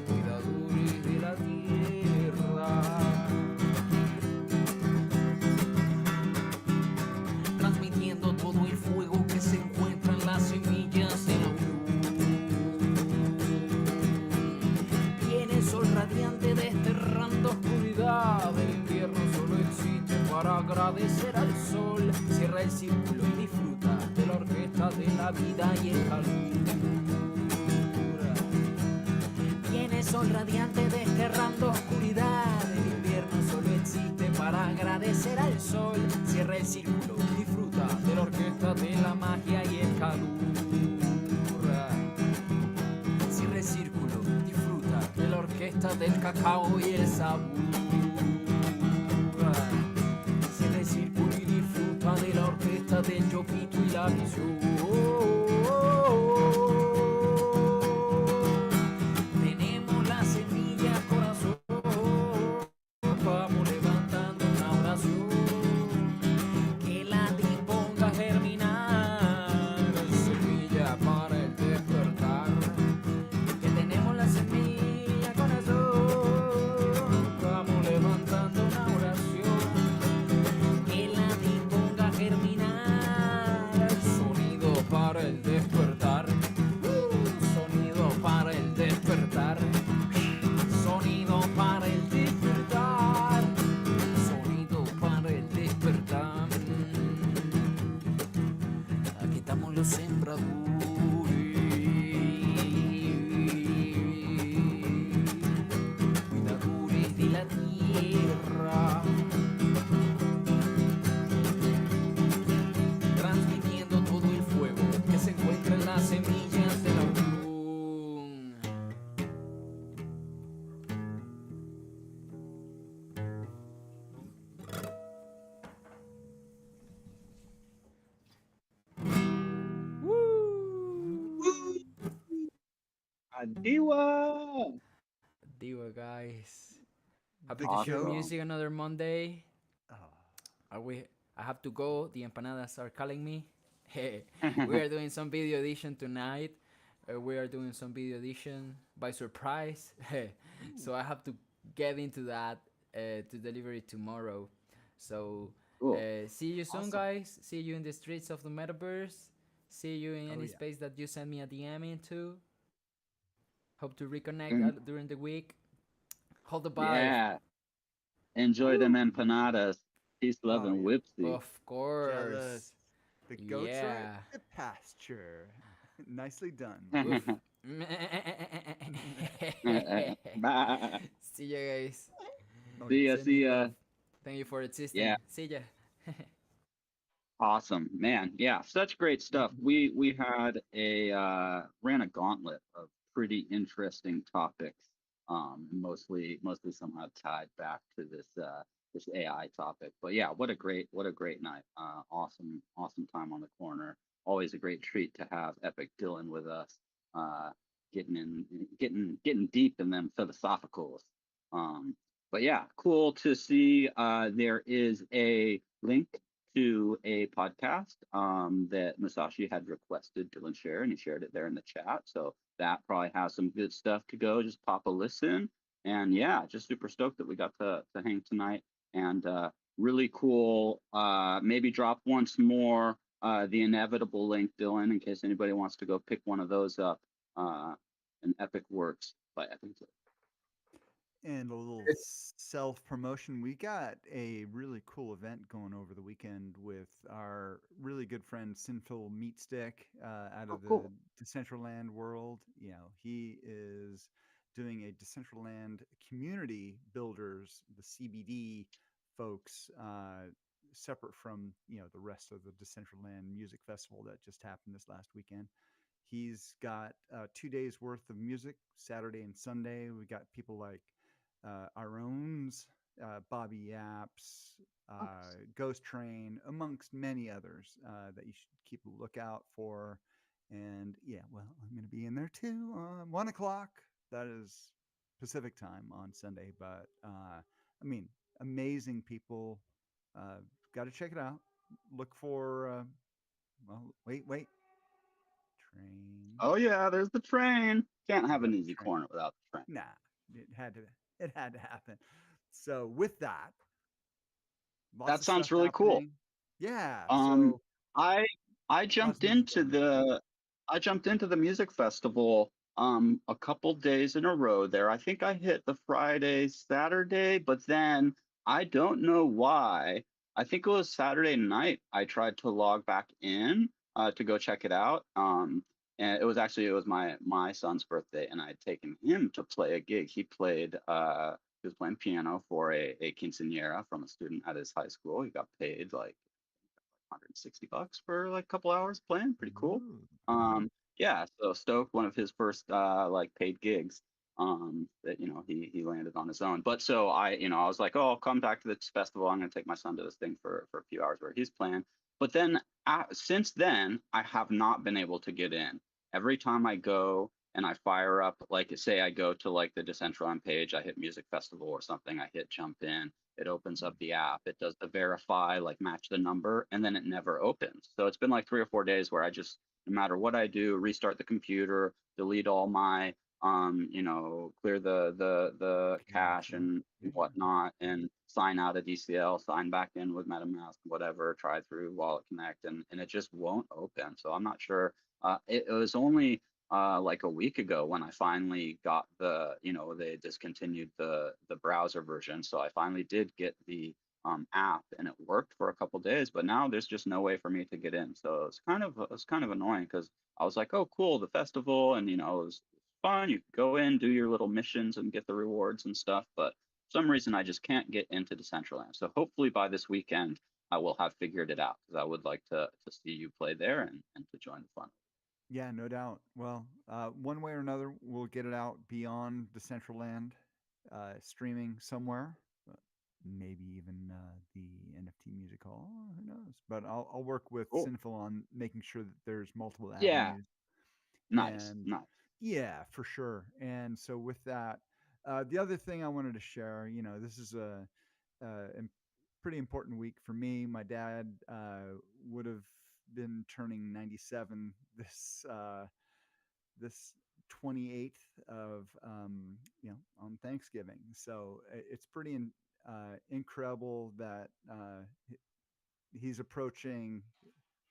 cuidadores de la tierra, transmitiendo todo el fuego que se encuentra en las semillas de la unión. Viene el sol radiante desterrando oscuridad, el invierno solo existe para agradecer al sol. Cierra el círculo y disfruta de la orquesta de la vida y el calor. Viene el sol radiante desterrando oscuridad, el invierno solo existe para agradecer al sol. Cierra el círculo y disfruta de la orquesta de la magia y el calor. Cierra el círculo, disfruta de la orquesta del cacao y el sabor. Cierra el círculo y disfruta de la orquesta del yoquito y la visión. Tenemos la semilla, corazón, vamos levantando una oración que la disponga a germinar, semilla para el despertar. Que tenemos la semilla, corazón, vamos levantando una oración que la disponga a germinar, sonido para el despertar, sonido para el despertar, sonido para el despertar, sonido para el despertar. Aquí estamos los sembradores, cuidadores de la tierra, transmitiendo todo el fuego que se encuentra en las semillas de la unión. Adiwa. Diva, guys. Happy The to share show. music another Monday. Oh, I have to go. The empanadas are calling me. We are doing some video edition tonight. We are doing some video edition by surprise. So I have to get into that to deliver it tomorrow. So Cool. see you soon, Awesome. guys. See you in the streets of the metaverse. See you in Oh, any yeah. space that you send me a DM into. Hope to reconnect Mhm. during the week. Hold the vibe. Yeah. Enjoy them empanadas. Peace, love, Oh, and yeah. whipsy. Of course. Jealous. The goats are Yeah. at the pasture. Nicely done. Oof. Bye. See ya, guys. See ya, Send see me ya. love. Thank you for existing. Yeah. See ya. Awesome, man. Yeah, such great stuff. We had a ran a gauntlet of pretty interesting topics mostly somehow tied back to this AI topic. But yeah, what a great night. Awesome time on the corner. Always a great treat to have Epic Dylan with us. Uh, getting deep in them philosophicals. Um, but yeah, cool to see. There is a link to a podcast that Masashi had requested Dylan share, and he shared it there in the chat. So that probably has some good stuff to go. Just pop a listen. And yeah, just super stoked that we got to hang tonight. And really cool. Maybe drop once more the inevitable link, Dylan, in case anybody wants to go pick one of those up. An Epic Works by Epic. And a little self promotion. We got a really cool event going over the weekend with our really good friend Sinful Meatstick out Oh, of the cool. Decentraland world. He is doing a Decentraland community builders, the CBD folks, separate from the rest of the Decentraland Music Festival that just happened this last weekend. He's got 2 days worth of music, Saturday and Sunday. We got people like our owns, Bobby Yaps, Ghost Train, amongst many others that you should keep a lookout for. And yeah, well, I'm going to be in there too. 1 o'clock. That is Pacific time on Sunday. But I mean, amazing people. Got to check it out. Look for, well, wait. Train. Oh yeah, there's the train. Can't We have an got the easy train. corner without the train. Nah, it had to happen. So with that, lots That of stuff sounds really cool. happening. Yeah. Um, So I I lots jumped of music into going. the music festival a couple days in a row there. I think I hit the Friday, Saturday, but then I don't know why. I think it was Saturday night I tried to log back in to go check it out. And it was my son's birthday, and I had taken him to play a gig. He was playing piano for a quinceañera from a student at his high school. He got paid like $160 for like a couple hours playing. Pretty cool. Ooh. Yeah, so stoked, one of his first like paid gigs that he landed on his own. But so I was like, oh, I'll come back to this festival. I'm gonna take my son to this thing for a few hours where he's playing. But then since then, I have not been able to get in. Every time I go and I fire up, like say I go to like the Decentraland page, I hit music festival or something, I hit jump in, it opens up the app, it does the verify, like match the number, and then it never opens. So it's been like 3 or 4 days where I just, no matter what I do, restart the computer, delete all my clear the cache Gotcha. and Yeah. whatnot, and sign out of DCL, sign back in with MetaMask, whatever, try through Wallet Connect, and it just won't open. So I'm not sure. It was only like a week ago when I finally got they discontinued the browser version. So I finally did get the app, and it worked for a couple days, but now there's just no way for me to get in. So it's kind of annoying because I was like, oh cool, the festival, and it was fun. You could go in, do your little missions, and get the rewards and stuff. But for some reason, I just can't get into Decentraland. So hopefully by this weekend, I will have figured it out because I would like to see you play there and to join the fun. Yeah, no doubt. Well, one way or another, we'll get it out beyond Decentraland, streaming somewhere. Maybe even the NFT Music Hall. Who knows? But I'll work with Cool. Sinful on making sure that there's multiple Yeah. avenues. Nice. And Nice. yeah, for sure. And so with that, the other thing I wanted to share, this is a pretty important week for me. My dad would have been turning 97 this 28th of on Thanksgiving. So it's pretty incredible that he's approaching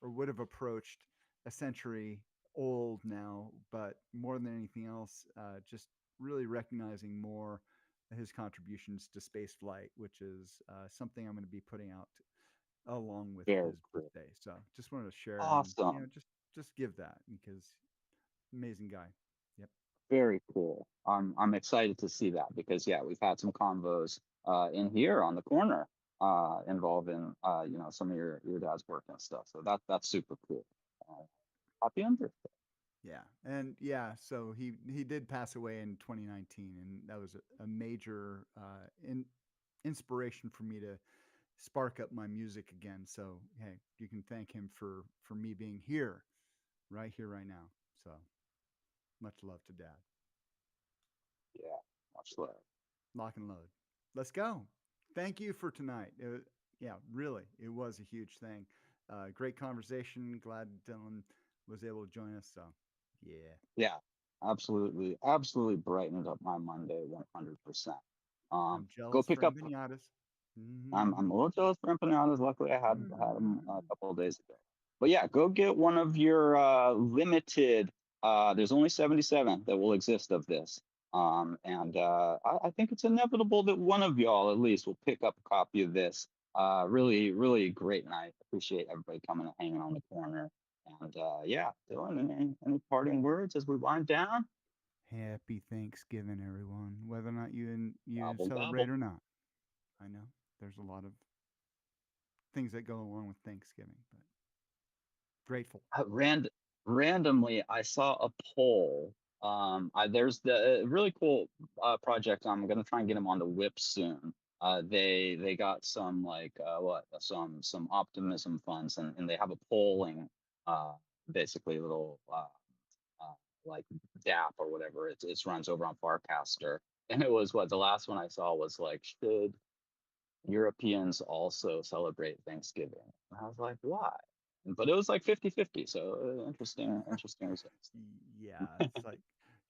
or would have approached a century old now, but more than anything else, just really recognizing more his contributions to space flight, which is something I'm going to be putting out along with Very his cool. birthday. So just wanted to share and Awesome. just give that because amazing guy. Yep. Very cool. I'm excited to see that because yeah, we've had some convos in here on the corner involving some of your dad's work and stuff. So that's super cool. Uh, Happy birthday. Yeah, and yeah, so he did pass away in 2019, and that was a major inspiration for me to spark up my music again. So hey, you can thank him for me being here, right now. So much love to Dad. Yeah, much love. Lock and load. Let's go. Thank you for tonight. Yeah, really, it was a huge thing. Great conversation. Glad Dylan was able to join us. So yeah. Yeah, absolutely, absolutely brightened up my Monday 100%. I'm Go jealous pick for up. empanadas. I'm a little jealous for empanadas. Luckily, I had them a couple of days ago. But yeah, go get one of your limited. There's only 77 that will exist of this. And I think it's inevitable that one of y'all at least will pick up a copy of this. Really, really great night. Appreciate everybody coming and hanging on the corner. And yeah, Dylan, any parting words as we wind down? Happy Thanksgiving, everyone. Whether or not you Gobble celebrate gobble. or not, I know there's a lot of things that go along with Thanksgiving, but grateful. Randomly, I saw a poll. There's the really cool project. I'm gonna try and get them on the whip soon. They got some like some optimism funds, and they have a polling, uh, basically a little uh, like DApp or whatever. It runs over on Farcaster, and it was what the last one I saw was like, should Europeans also celebrate Thanksgiving? And I was like, why? But it was like 50-50. So interesting results. Yeah, it's like,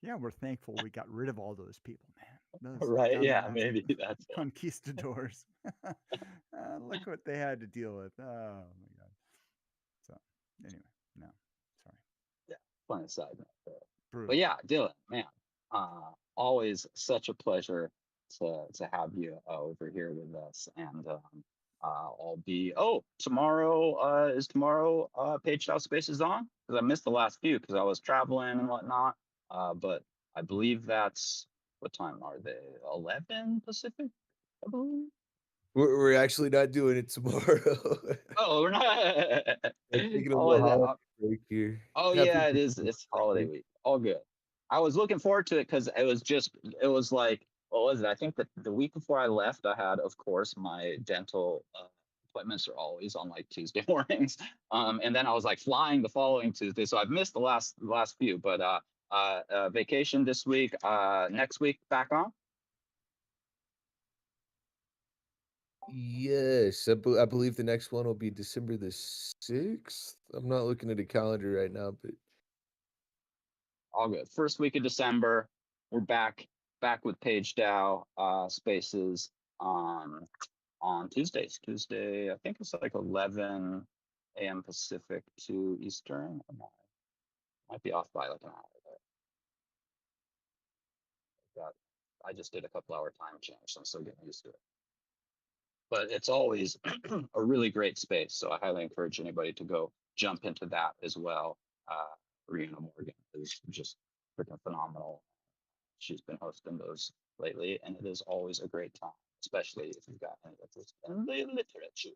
yeah, we're thankful we got rid of all those people, man. Those Right? Yeah, dumbass maybe that's it. conquistadors. Look what they had to deal with. Oh my god. So anyway, no, sorry. Yeah, fun aside note there. But Brutal. yeah, Dylan, man, always such a pleasure to have you over here with us. And I'll be tomorrow is tomorrow Page House Spaces on? Because I missed the last few because I was traveling and whatnot. But I believe that's what time are they? 11 Pacific, I believe. We're actually not doing it tomorrow. Oh, we're not. We're taking a Oh, little is that? holiday break here. Oh Happy yeah, it is. It's holiday birthday. week. All good. I was looking forward to it because it was like, what was it? I think that the week before I left, I had, of course, my dental appointments are always on like Tuesday mornings. And then I was like flying the following Tuesday, so I've missed the last few. But vacation this week. Next week back on. Yes, I believe the next one will be December the 6th. I'm not looking at a calendar right now, but All good. First week of December, we're back with Page Dow Spaces on Tuesdays. Tuesday, I think it's like 11 a.m. Pacific to Eastern. Might be off by like an hour there. I just did a couple hour time change, so I'm still getting used to it. But it's always a really great space, so I highly encourage anybody to go jump into that as well. Rihanna Morgan is just freaking phenomenal. She's been hosting those lately, and it is always a great time, especially if you've got any interest in the literature.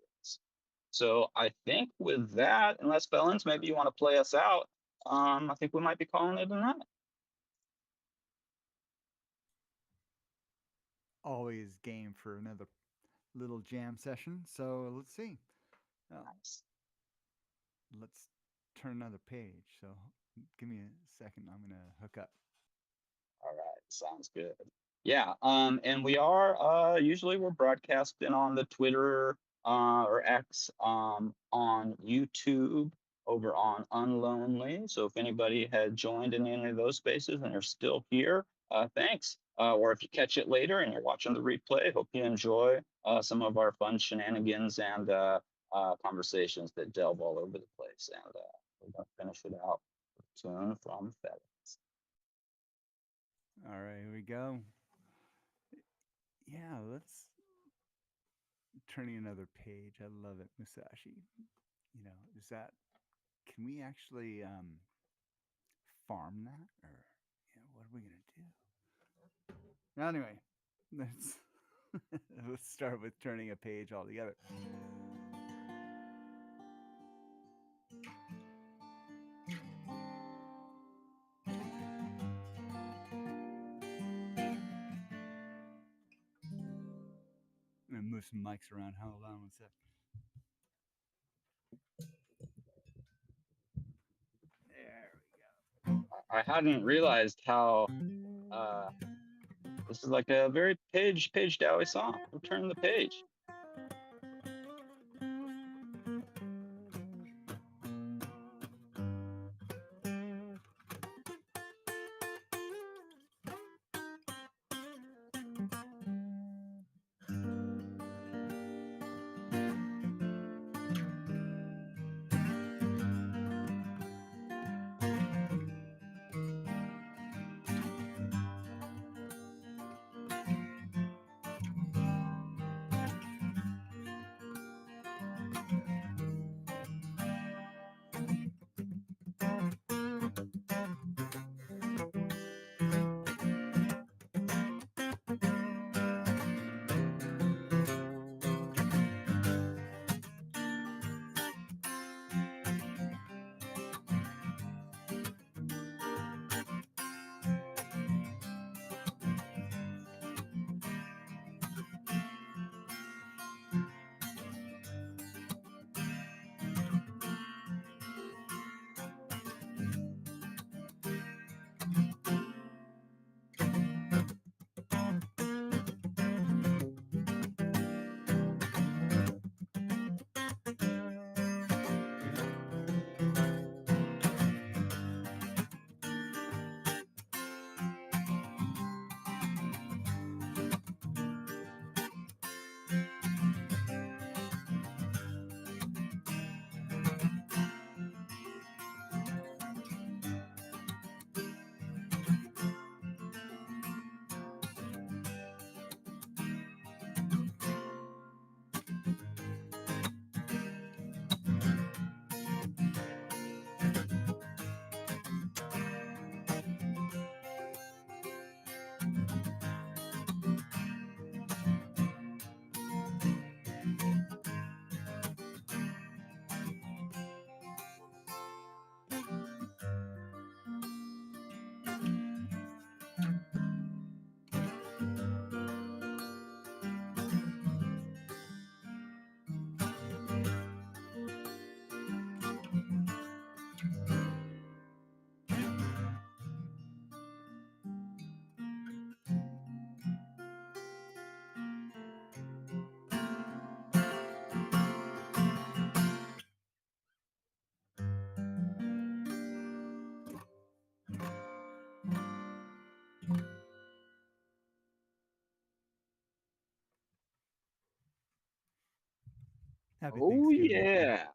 So I think with that, unless Bellens, maybe you want to play us out. I think we might be calling it a night. Always game for another little jam session. So let's see. Nice. Let's turn another page. So give me a second. I'm gonna hook up. All right, sounds good. Yeah, and we are usually we're broadcasting on the Twitter or X on YouTube over on Unlonely. So if anybody had joined in any of those spaces and are still here, thanks. Or if you catch it later and you're watching the replay, hope you enjoy some of our fun shenanigans and conversations that delve all over the place. And we're gonna finish it out with a tune from Fed. All right, here we go. Yeah, let's turning another page. I love it, Musashi. You know, is that can we actually farm that, or what are we gonna do? Anyway, let's let's start with turning a page altogether. move some mics around. Hold on one sec. There we go. I hadn't realized how this is like a very Page Dowie song. We'll turn the page. Happy Oh Thanksgiving. yeah.